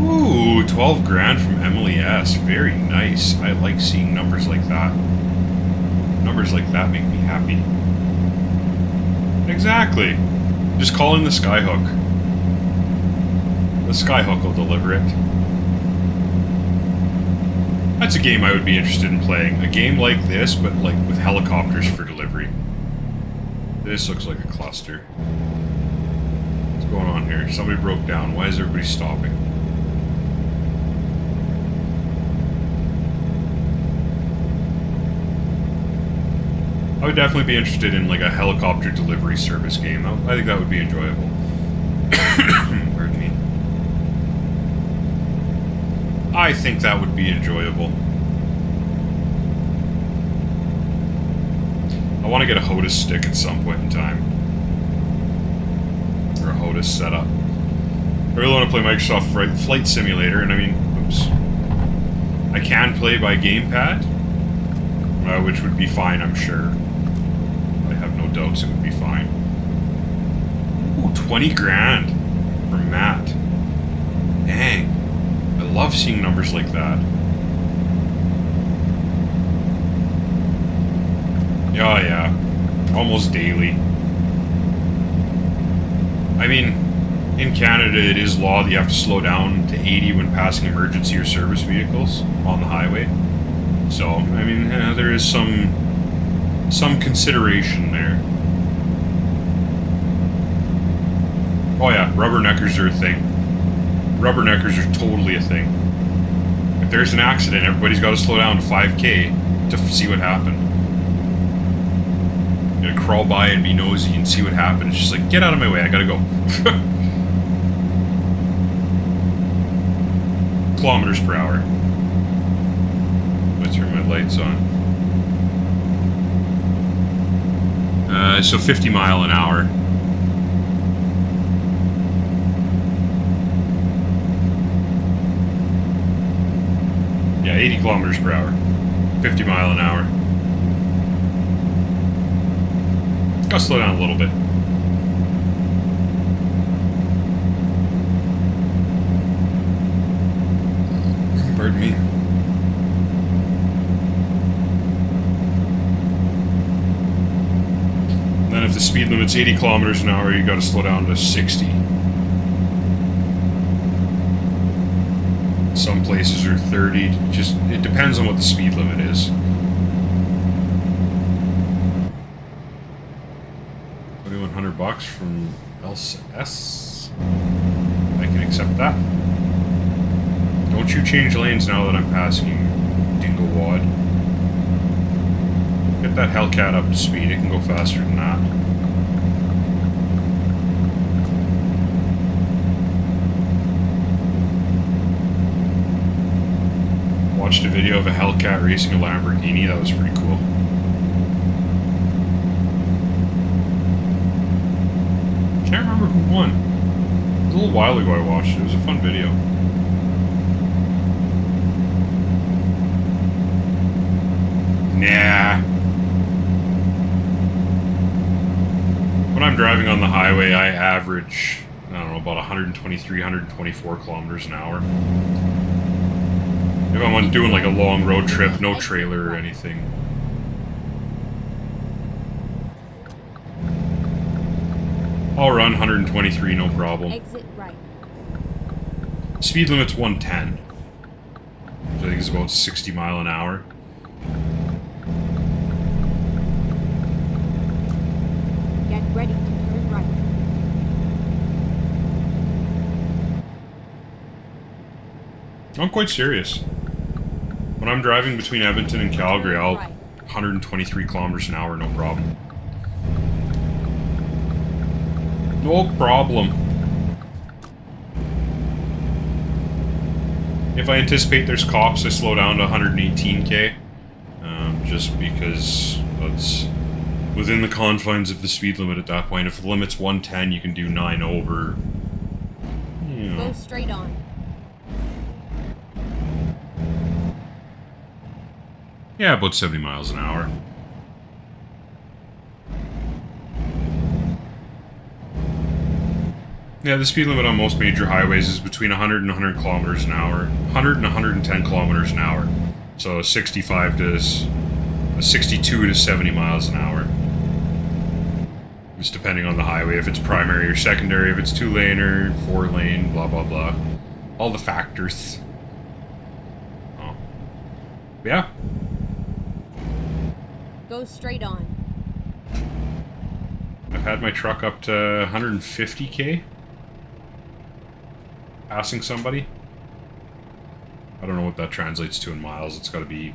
Ooh, 12 grand from Emily S. Very nice. I like seeing numbers like that. Numbers like that make me happy. Exactly. Just call in the Skyhook. The Skyhook will deliver it. That's a game I would be interested in playing. A game like this, but like with helicopters for delivery. This looks like a cluster. What's going on here? Somebody broke down. Why is everybody stopping? I would definitely be interested in like a helicopter delivery service game. I think that would be enjoyable. Pardon me. I think that would be enjoyable. I want to get a HOTAS stick at some point in time. Or a HOTAS setup. I really want to play Microsoft Flight Simulator, and I mean, oops. I can play by gamepad, which would be fine, I'm sure. I have no doubts it would be fine. Ooh, 20 grand from Matt. Dang. I love seeing numbers like that. Oh, yeah. Almost daily. I mean, in Canada, it is law that you have to slow down to 80 when passing emergency or service vehicles on the highway. So, I mean, there is some consideration there. Oh yeah, rubberneckers are a thing. Rubberneckers are totally a thing. If there's an accident, everybody's got to slow down to 5K to see what happened. You're gonna crawl by and be nosy and see what happened. It's just like, get out of my way, I gotta go. Kilometers per hour. Let's turn my lights on. So 50 mile an hour. Yeah, 80 kilometers per hour. 50 mile an hour. Gotta slow down a little bit. Pardon me. And then if the speed limit's 80 kilometers an hour, you gotta slow down to 60. Some places are 30. Just, it depends on what the speed limit is. 2,100 bucks from LS. I can accept that. Don't you change lanes now that I'm passing you, dingleWad. Get that Hellcat up to speed, it can go faster than that. Watched a video of a Hellcat racing a Lamborghini, that was pretty cool. Can't remember who won. It was a little while ago I watched it, it was a fun video. Nah. When I'm driving on the highway, I average, I don't know, about 123, 124 kilometers an hour. If I'm doing like a long road trip, no trailer or anything. I'll run 123, no problem. Exit right. Speed limit's 110. Which I think is about 60 mile an hour. Get ready to turn right. I'm quite serious. When I'm driving between Edmonton and Calgary, I'll 123 kilometers an hour, no problem. No problem. If I anticipate there's cops, I slow down to 118k. Just because that's within the confines of the speed limit at that point. If the limit's 110, you can do 9 over. You know. Go straight on. Yeah, about 70 miles an hour. Yeah, the speed limit on most major highways is between 100 and 100 kilometers an hour. 100 and 110 kilometers an hour. So 62 to 70 miles an hour. Just depending on the highway, if it's primary or secondary, if it's 2-lane or 4-lane, blah, blah, blah. All the factors. Oh. Yeah. Go straight on. I've had my truck up to 150k. Passing somebody. I don't know what that translates to in miles. It's got to be...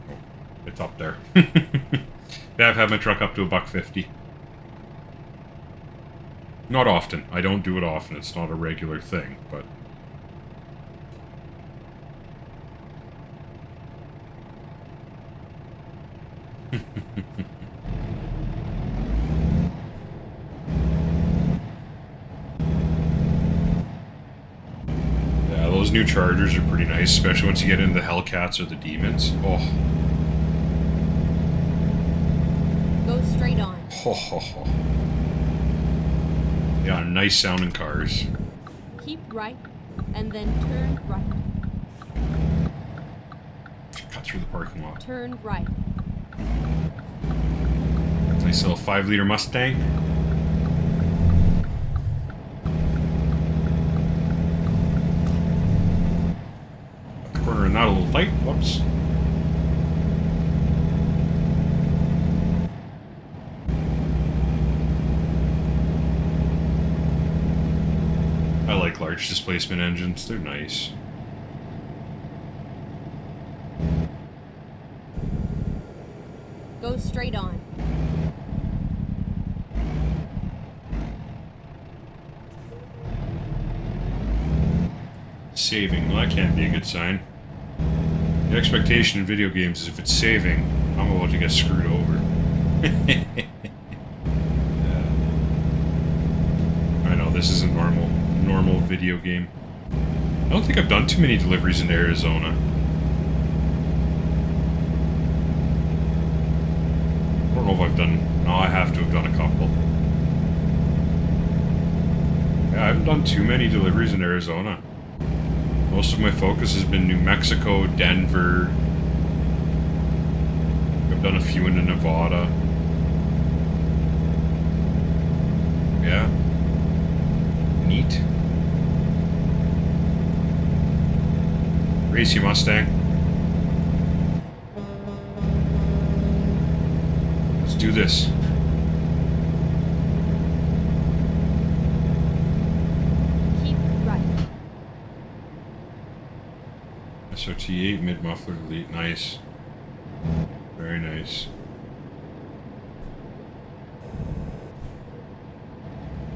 Oh, it's up there. Yeah, I've had my truck up to $150. Not often. I don't do it often. It's not a regular thing, but... new Chargers are pretty nice, especially once you get into the Hellcats or the Demons. Oh. Go straight on. Ho, ho, ho. Yeah, nice sounding cars. Keep right, and then turn right. Cut through the parking lot. Turn right. Nice little 5-liter Mustang. Got the corner in that a little tight. Whoops. I like large displacement engines. They're nice. Go straight on. Saving. Well, that can't be a good sign. The expectation in video games is if it's saving, I'm about to get screwed over. I know, this isn't normal video game. I don't think I've done too many deliveries into Arizona. I don't know if I've done... No, I have to have done a couple. Yeah, I haven't done too many deliveries in Arizona. Most of my focus has been New Mexico, Denver. I've done a few into Nevada. Yeah. Neat. Race you, Mustang. Let's do this. Keep right. SOT8 mid-muffler delete. Nice. Very nice.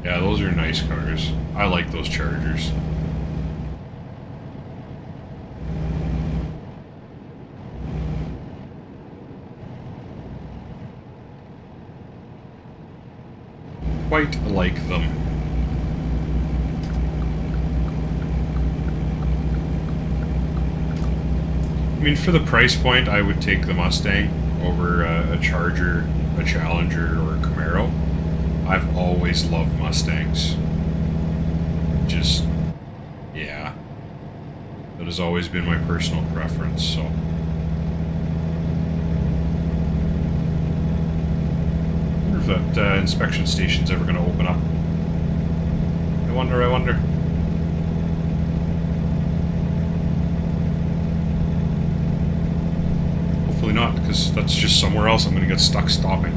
Yeah, those are nice cars. I like those Chargers. Quite like them. I mean, for the price point, I would take the Mustang over a Charger, a Challenger, or a Camaro. I've always loved Mustangs. Just, yeah. That has always been my personal preference, so. I wonder if that inspection station's ever going to open up. I wonder. Hopefully not, because that's just somewhere else I'm going to get stuck stopping.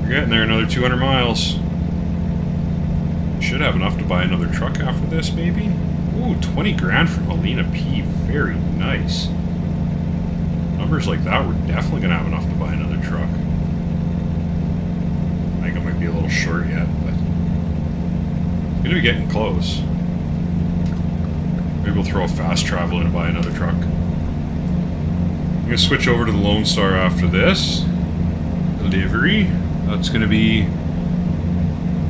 We're getting there, another 200 miles. Should have enough to buy another truck after this, maybe? Ooh, 20 grand from Helena P. Very nice. Numbers like that, we're definitely going to have enough to buy another truck. I think I might be a little short yet, but it's going to be getting close. Maybe we'll throw a fast travel in and buy another truck. I'm going to switch over to the Lone Star after this. Delivery. That's going to be...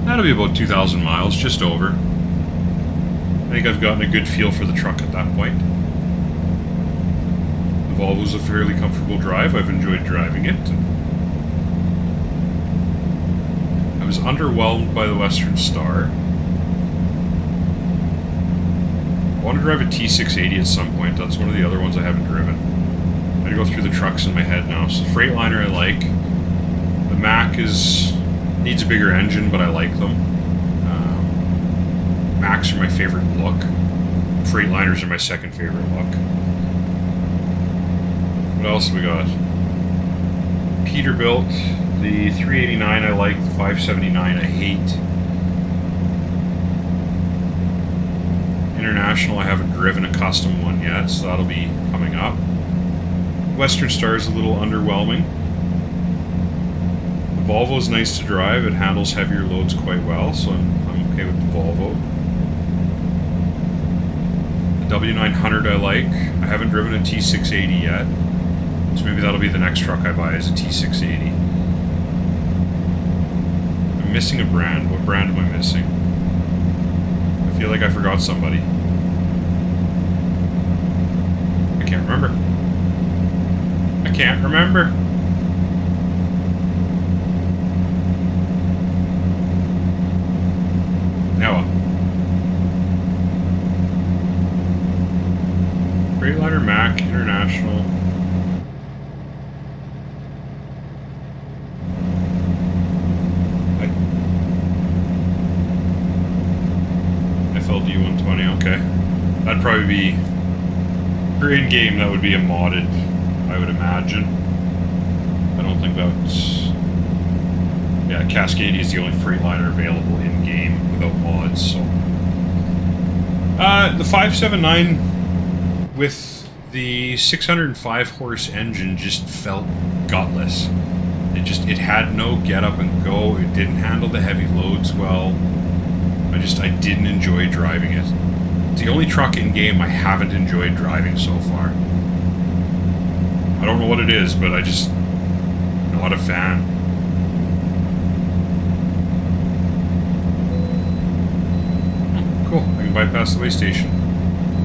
That'll be about 2,000 miles, just over. I think I've gotten a good feel for the truck at that point. The Volvo's a fairly comfortable drive. I've enjoyed driving it. I was underwhelmed by the Western Star. I want to drive a T680 at some point. That's one of the other ones I haven't driven. I'm going to go through the trucks in my head now. So Freightliner I like. The Mac needs a bigger engine, but I like them. Macs are my favorite look. Freightliners are my second favorite look. What else have we got? Peterbilt. The 389 I like. The 579 I hate. International, I haven't driven a custom one yet, so that'll be coming up. Western Star is a little underwhelming. The Volvo is nice to drive. It handles heavier loads quite well, so I'm okay with the Volvo. The W900 I like. I haven't driven a T680 yet, so maybe that'll be the next truck I buy is a T680. missing a brand. What brand am I missing? I feel like I forgot somebody. I can't remember. I can't remember. Now, Freightliner Mac International. FLD 120. Okay, that'd probably be for in game. That would be a modded, I would imagine. I don't think that's. Yeah, Cascadia is the only Freightliner available in game without mods. So, the 579 with the 605 horse engine just felt gutless. It had no get up and go. It didn't handle the heavy loads well. I didn't enjoy driving it. It's the only truck in game I haven't enjoyed driving so far. I don't know what it is, but I'm not a fan. Cool, I can bypass the way station.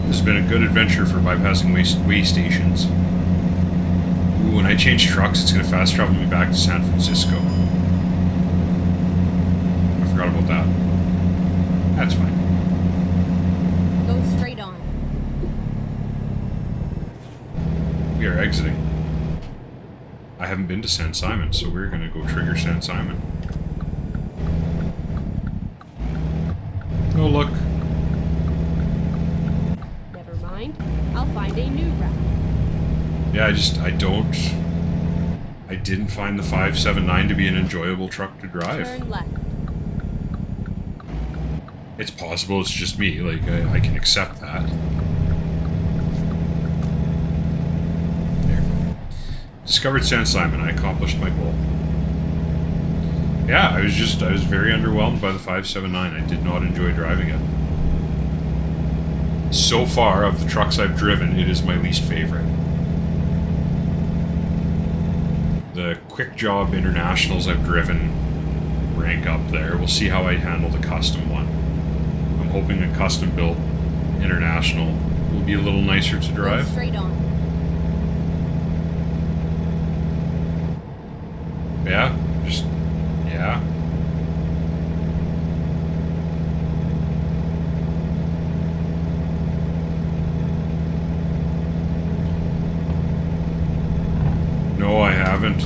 This has been a good adventure for bypassing way stations. Ooh, when I change trucks, it's going to fast travel me back to San Francisco. I forgot about that. That's fine. Go straight on. We are exiting. I haven't been to San Simon, so we're going to go trigger San Simon. Oh, look. Never mind. I'll find a new route. Yeah, I didn't find the 579 to be an enjoyable truck to drive. Turn left. It's possible it's just me, like, I can accept that. There. Discovered San Simon, I accomplished my goal. Yeah, I was very underwhelmed by the 579. I did not enjoy driving it. So far, of the trucks I've driven, it is my least favorite. The Quick Job Internationals I've driven rank up there. We'll see how I handle the custom one. I'm hoping a custom-built International will be a little nicer to drive. Go straight on. Yeah, yeah. No, I haven't.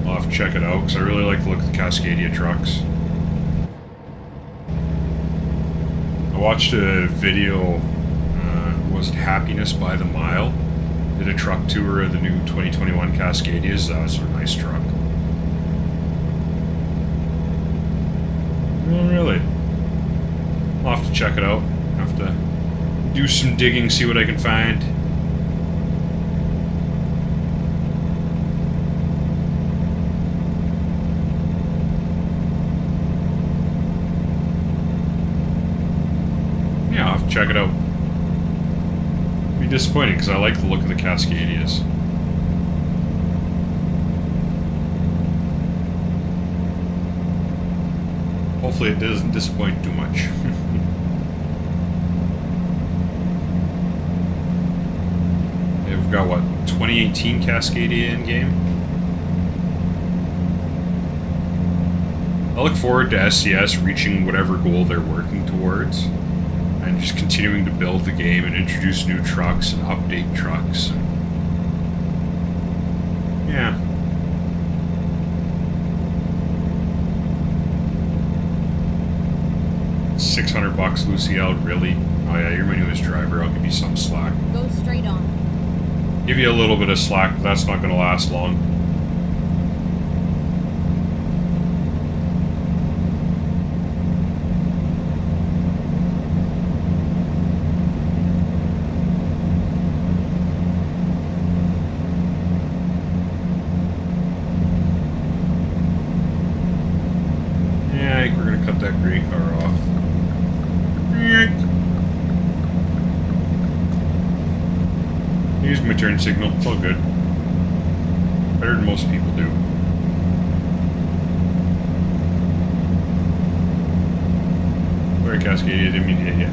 I'll have to check it out, because I really like the look of the Cascadia trucks. I watched a video, was it Happiness by the Mile? Did a truck tour of the new 2021 Cascadias. That was a nice truck. Oh, really? I'll have to check it out. Have to do some digging, see what I can find. Yeah, I'll have to check it out. Be disappointing because I like the look of the Cascadias. Hopefully it doesn't disappoint too much. We've got, what, 2018 Cascadia in game? I look forward to SCS reaching whatever goal they're working towards, and just continuing to build the game and introduce new trucks and update trucks. Yeah. $600, Luciel, really? Oh yeah, you're my newest driver, I'll give you some slack. Go straight on. Give you a little bit of slack, but that's not going to last long. Yeah, I think we're going to cut that gray car off. Use my turn signal, it's all good. Better than most people do. Sorry, Cascadia, didn't mean to hit you.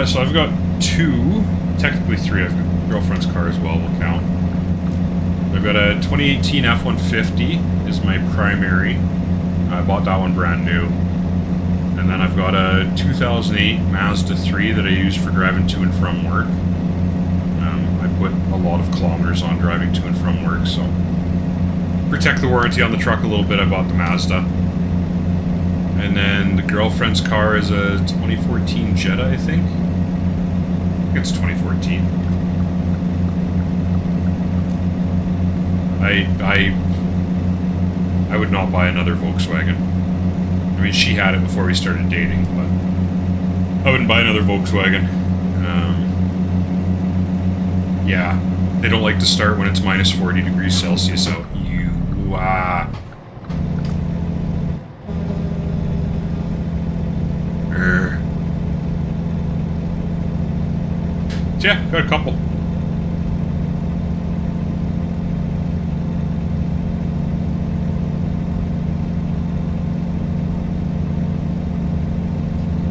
So I've got 2, technically 3. I've got girlfriend's car as well, will count. I've got a 2018 F-150 is my primary. I bought that one brand new. And then I've got a 2008 Mazda 3 that I use for driving to and from work. I put a lot of kilometers on driving to and from work, so protect the warranty on the truck a little bit, I bought the Mazda. And then the girlfriend's car is a 2014 Jetta, I think. It's 2014. I would not buy another Volkswagen. I mean, she had it before we started dating, but I wouldn't buy another Volkswagen. Yeah, they don't like to start when it's minus 40 degrees Celsius out. Yeah, got a couple.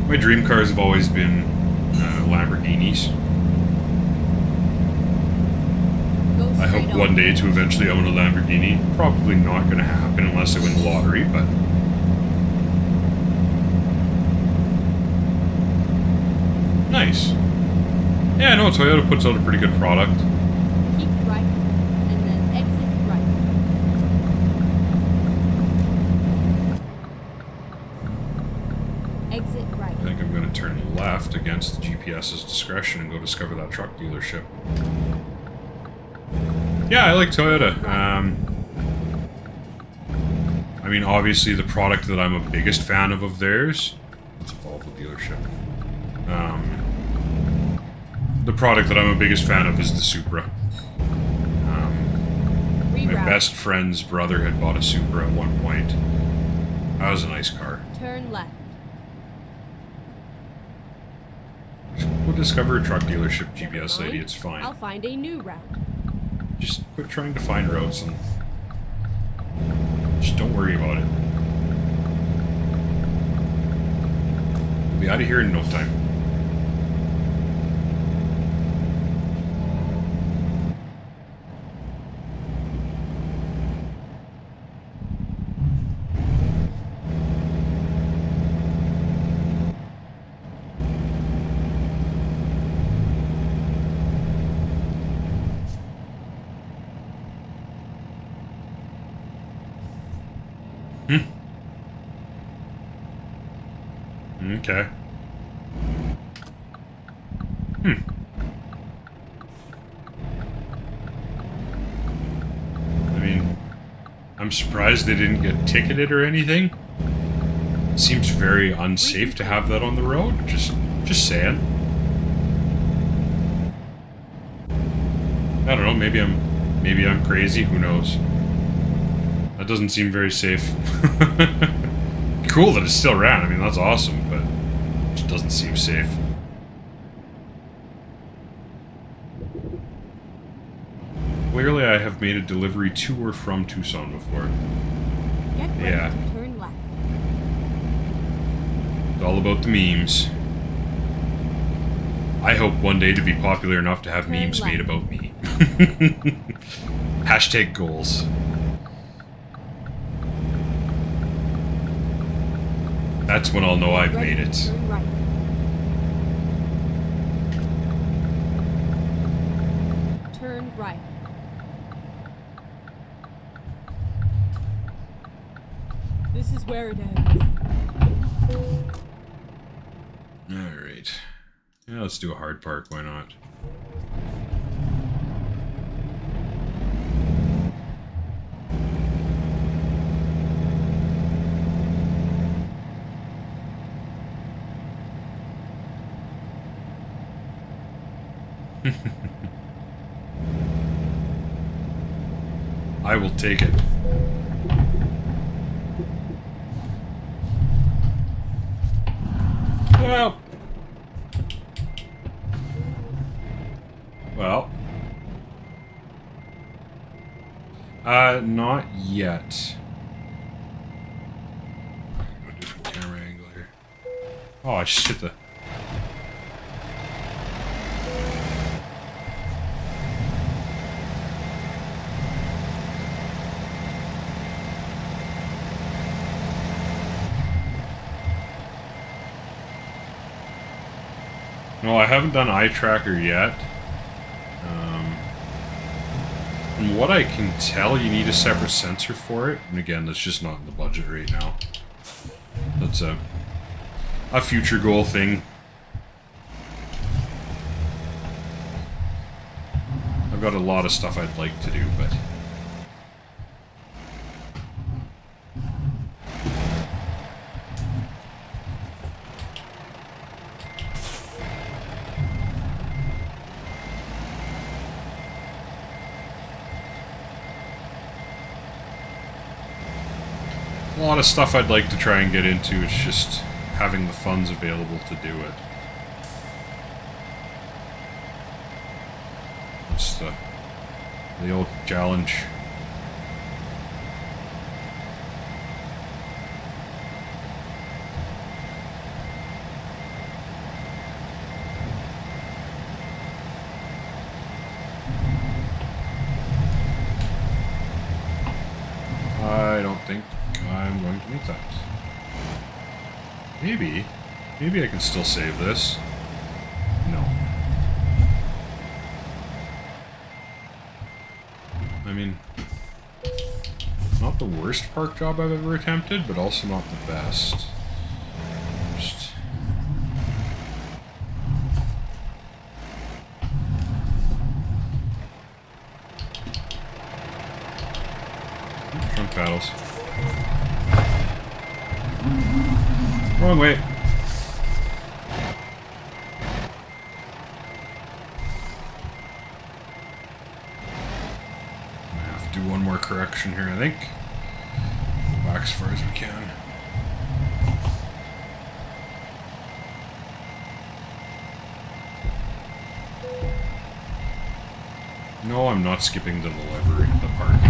My dream cars have always been Lamborghinis. I hope one day to eventually own a Lamborghini. Probably not going to happen unless I win the lottery, but... Nice. Yeah, no, Toyota puts out a pretty good product. Keep right, and then exit right. Exit right. I think I'm going to turn left against the GPS's discretion and go discover that truck dealership. Yeah, I like Toyota. I mean, obviously, the product that I'm a biggest fan of theirs... It's a Volvo dealership. The product that I'm a biggest fan of is the Supra. My best friend's brother had bought a Supra at one point. That was a nice car. Turn left. Go discover a truck dealership, GPS lady, it's fine. I'll find a new route. Just quit trying to find routes and just don't worry about it. We'll be out of here in no time. Okay. I mean, I'm surprised they didn't get ticketed or anything. It seems very unsafe to have that on the road. Just saying. I don't know, maybe I'm crazy, who knows. That doesn't seem very safe. Cool that it's still around, I mean, that's awesome, but it just doesn't seem safe. Clearly I have made a delivery to or from Tucson before. Get ready Yeah. to turn left. It's all about the memes. I hope one day to be popular enough to have memes made about me. Hashtag goals. That's when I'll know I've made it. Turn right. Turn right. This is where it ends. Alright. Yeah, let's do a hard park, why not? I will take it. Well. Not yet. Go different camera angle. Oh, I just hit the... No, I haven't done eye tracker yet. From what I can tell, you need a separate sensor for it. And again, that's just not in the budget right now. That's a future goal thing. I've got a lot of stuff I'd like to do, but... a lot of stuff I'd like to try and get into, it's just having the funds available to do it. It's the old challenge. I don't think I'm going to meet that. Maybe. Maybe I can still save this. No. I mean, not the worst park job I've ever attempted, but also not the best. Just... Trunk paddles. Wrong way. I have to do one more correction here, I think. Go back as far as we can. No, I'm not skipping the delivery at the park.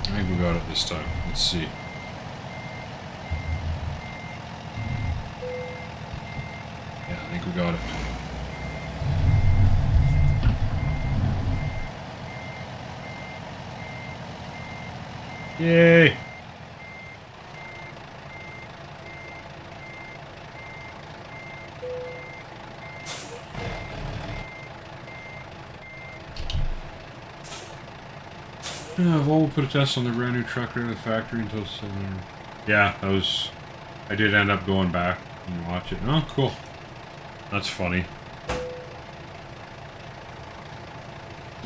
I think we got it this time. Let's see. Yeah, I think we got it. Yay! Yeah, we'll put a test on the brand new truck right in the factory until 7. Yeah, that was... I did end up going back and watch it. Oh, cool. That's funny.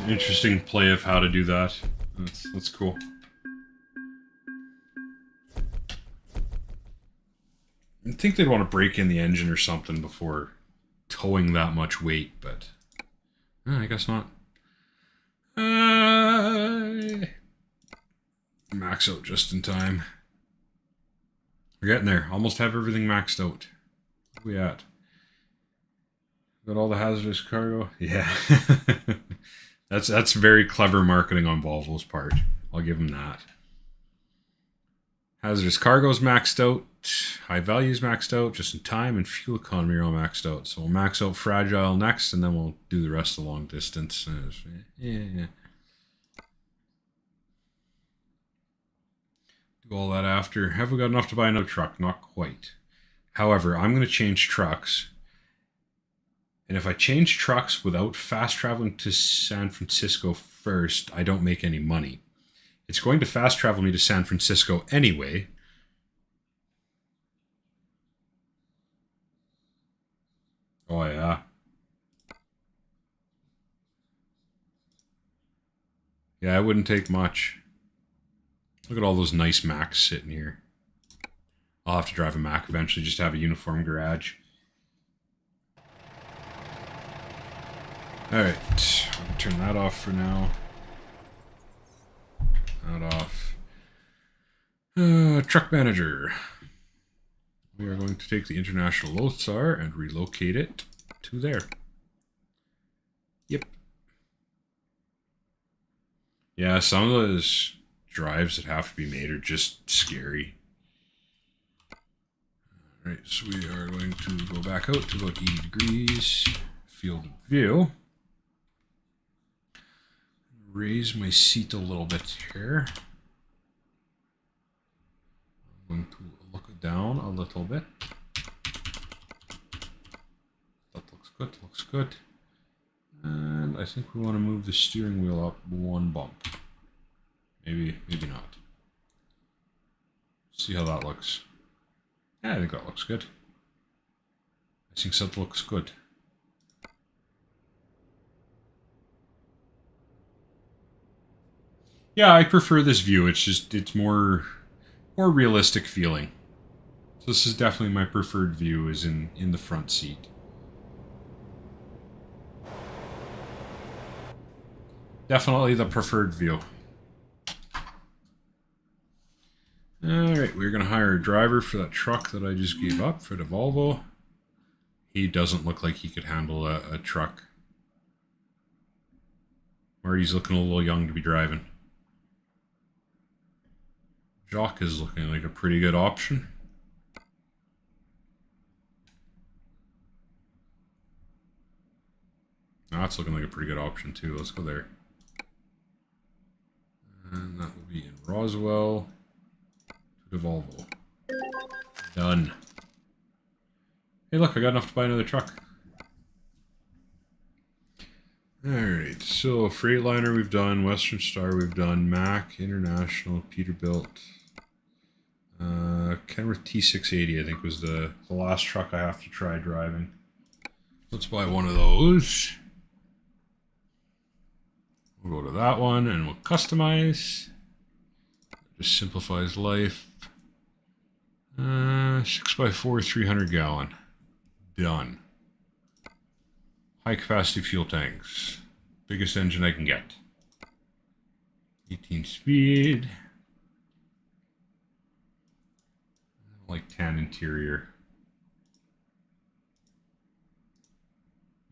Interesting play of how to do that. That's cool. I think they'd want to break in the engine or something before towing that much weight, but... I guess not. Max out just in time. We're getting there. Almost have everything maxed out. Where we at? Got all the hazardous cargo? Yeah. That's very clever marketing on Volvo's part. I'll give them that. Hazardous cargo's maxed out. High value's maxed out. Just in time and fuel economy are all maxed out. So we'll max out fragile next, and then we'll do the rest of the long distance. Yeah. Do all that after. Have we got enough to buy another truck? Not quite. However, I'm going to change trucks. And if I change trucks without fast traveling to San Francisco first, I don't make any money. It's going to fast travel me to San Francisco anyway. Oh, yeah. Yeah, it wouldn't take much. Look at all those nice Macs sitting here. I'll have to drive a Mac eventually just to have a uniform garage. Alright, I'll turn that off for now. That off. Truck manager. We are going to take the International Lothar and relocate it to there. Yep. Yeah, some of those drives that have to be made are just scary. Alright, so we are going to go back out to about 80 degrees. Field of view. Raise my seat a little bit here. I'm going to look down a little bit. That looks good, looks good. And I think we want to move the steering wheel up one bump. Maybe not. See how that looks. Yeah, I think that looks good. I think that looks good. Yeah, I prefer this view. It's more realistic feeling. So this is definitely my preferred view, is in the front seat. Definitely the preferred view. Alright, we're going to hire a driver for that truck that I just gave up for the Volvo. He doesn't look like he could handle a truck. Or he's looking a little young to be driving. Jacques is looking like a pretty good option. That's looking like a pretty good option too. Let's go there. And that will be in Roswell. To the Volvo. Done. Hey look, I got enough to buy another truck. Alright, so Freightliner we've done, Western Star we've done, Mack, International, Peterbilt. Kenworth T680 I think was the last truck I have to try driving. Let's buy one of those. We'll go to that one and we'll customize. Just simplifies life. 6x4, 300 gallon. Done. High capacity fuel tanks. Biggest engine I can get. 18 speed. Like tan interior.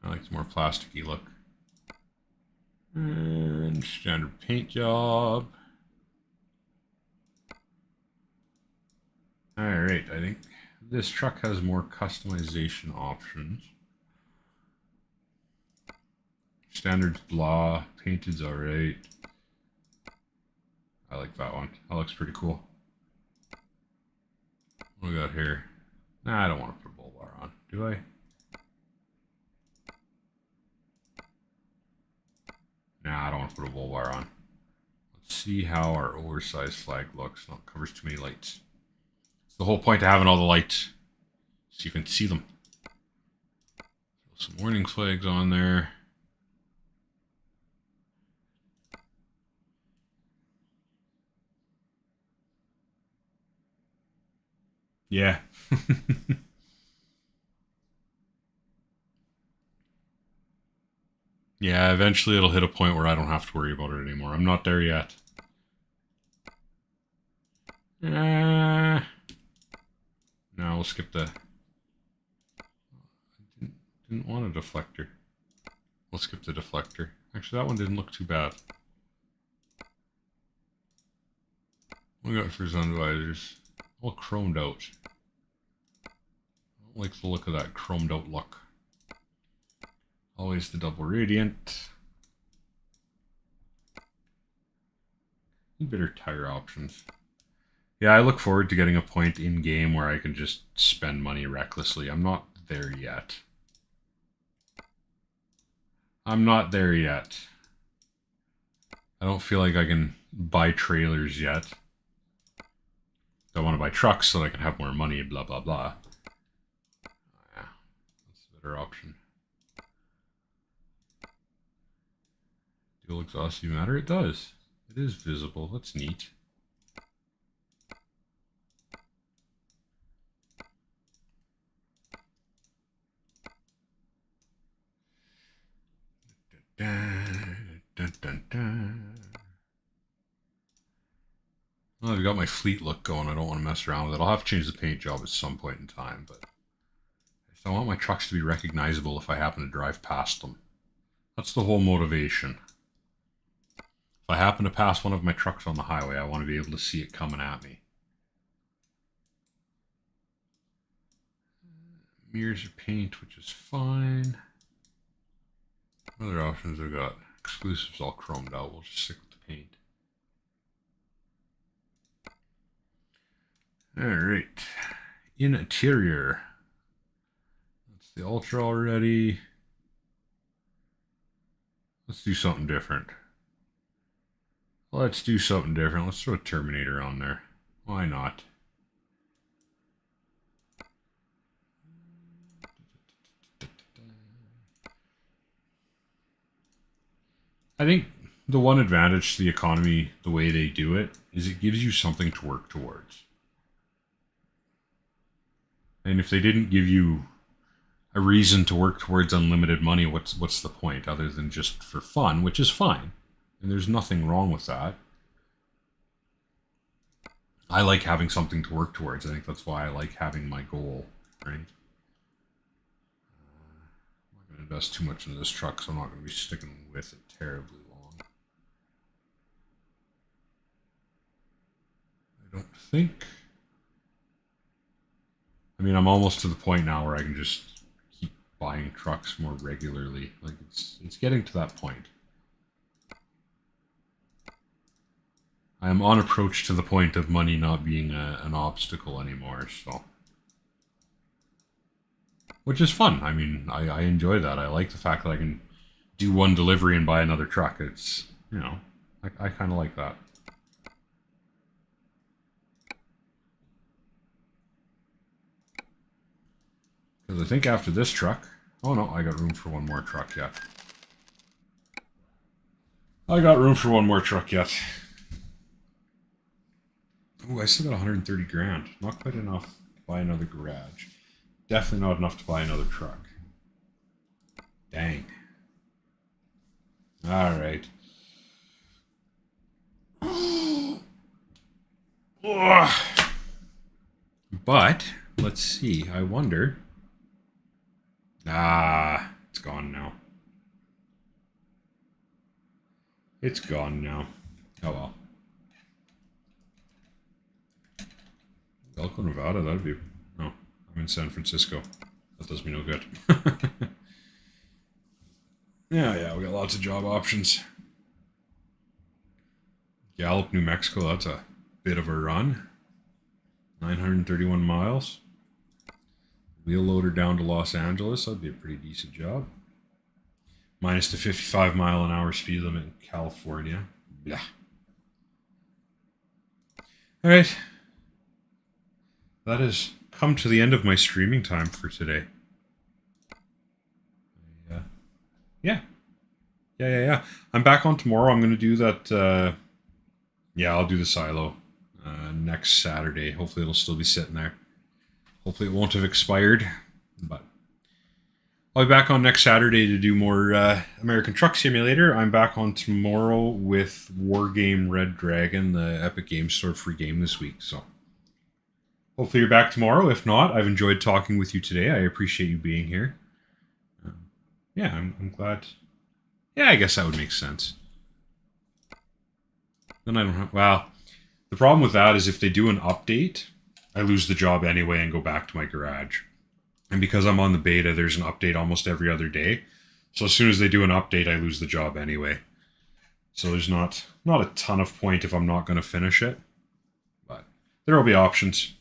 I like the more plasticky look. And standard paint job. Alright, I think this truck has more customization options. Standard's blah, painted's alright. I like that one. That looks pretty cool. What do we got here? Nah, I don't want to put a bull bar on, do I? Nah, I don't want to put a bull bar on. Let's see how our oversized flag looks. No, it covers too many lights. It's the whole point of having all the lights. So you can see them. Some warning flags on there. Yeah. Yeah, eventually it'll hit a point where I don't have to worry about it anymore. I'm not there yet. No, we'll skip the... I didn't want a deflector. We'll skip the deflector. Actually, that one didn't look too bad. What we got for sun visors? All chromed out. I don't like the look of that chromed out look. Always the double radiant. Better tire options. Yeah, I look forward to getting a point in game where I can just spend money recklessly. I'm not there yet. I'm not there yet. I don't feel like I can buy trailers yet. I want to buy trucks so that I can have more money, blah, blah, blah. Yeah, that's a better option. Dual exhaust matter? It does. It is visible. That's neat. Dun, dun, dun. Well, I've got my fleet look going. I don't want to mess around with it. I'll have to change the paint job at some point in time, but I want my trucks to be recognizable if I happen to drive past them. That's the whole motivation. If I happen to pass one of my trucks on the highway, I want to be able to see it coming at me. Mirrors are paint, which is fine. What other options I've got? Exclusives all chromed out. We'll just stick with the paint. Alright. Interior. That's the Ultra already. Let's do something different. Let's do something different. Let's throw a Terminator on there. Why not? I think the one advantage to the economy, the way they do it, is it gives you something to work towards. And if they didn't give you a reason to work towards unlimited money, what's the point other than just for fun, which is fine. And there's nothing wrong with that. I like having something to work towards. I think that's why I like having my goal, right? I'm not going to invest too much into this truck, so I'm not going to be sticking with it terribly long. I don't think. I mean, I'm almost to the point now where I can just keep buying trucks more regularly. Like, it's getting to that point. I am on approach to the point of money not being an obstacle anymore, so. Which is fun. I mean, I enjoy that. I like the fact that I can do one delivery and buy another truck. It's, you know, I kind of like that. Because I think after this truck... Oh no, I got room for one more truck yet. I got room for one more truck yet. Oh, I still got 130 grand. Not quite enough to buy another garage. Definitely not enough to buy another truck. Dang. Alright. But, let's see. I wonder... Ah, it's gone now. It's gone now. Oh well. Elko, Nevada, that'd be... Oh, I'm in San Francisco. That does me no good. Yeah, we got lots of job options. Gallup, New Mexico, that's a bit of a run. 931 miles. Wheel loader down to Los Angeles, that'd be a pretty decent job. Minus the 55-mile-an-hour speed limit in California. Blah. Alright. That has come to the end of my streaming time for today. Yeah. I'm back on tomorrow. I'm going to do that. Yeah, I'll do the silo next Saturday. Hopefully it'll still be sitting there. Hopefully it won't have expired. But I'll be back on next Saturday to do more American Truck Simulator. I'm back on tomorrow with Wargame Red Dragon, the Epic Games Store free game this week. So hopefully you're back tomorrow. If not, I've enjoyed talking with you today. I appreciate you being here. Yeah, I'm glad. Yeah, I guess that would make sense. Then I don't have... Well, the problem with that is if they do an update, I lose the job anyway and go back to my garage. And because I'm on the beta, there's an update almost every other day. So as soon as they do an update, I lose the job anyway. So there's not a ton of point if I'm not going to finish it. But there will be options.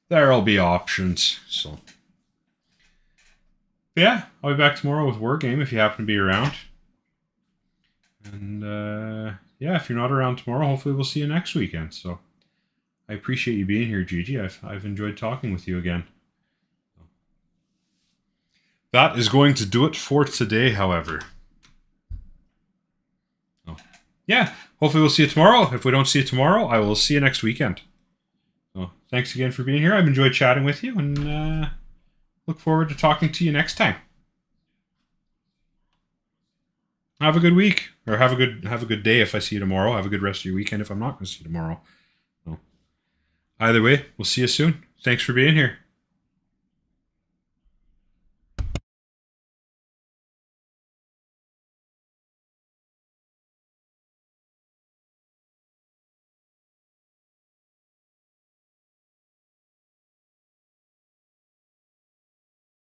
There'll be options. So yeah, I'll be back tomorrow with Wargame if you happen to be around. And yeah, if you're not around tomorrow, hopefully we'll see you next weekend. So I appreciate you being here, Gigi. I've enjoyed talking with you again. That is going to do it for today, however. Oh. Yeah, hopefully we'll see you tomorrow. If we don't see you tomorrow, I will see you next weekend. So thanks again for being here. I've enjoyed chatting with you, and look forward to talking to you next time. have a good week, or have a good day if I see you tomorrow. Have a good rest of your weekend if I'm not going to see you tomorrow. So, either way, we'll see you soon. Thanks for being here.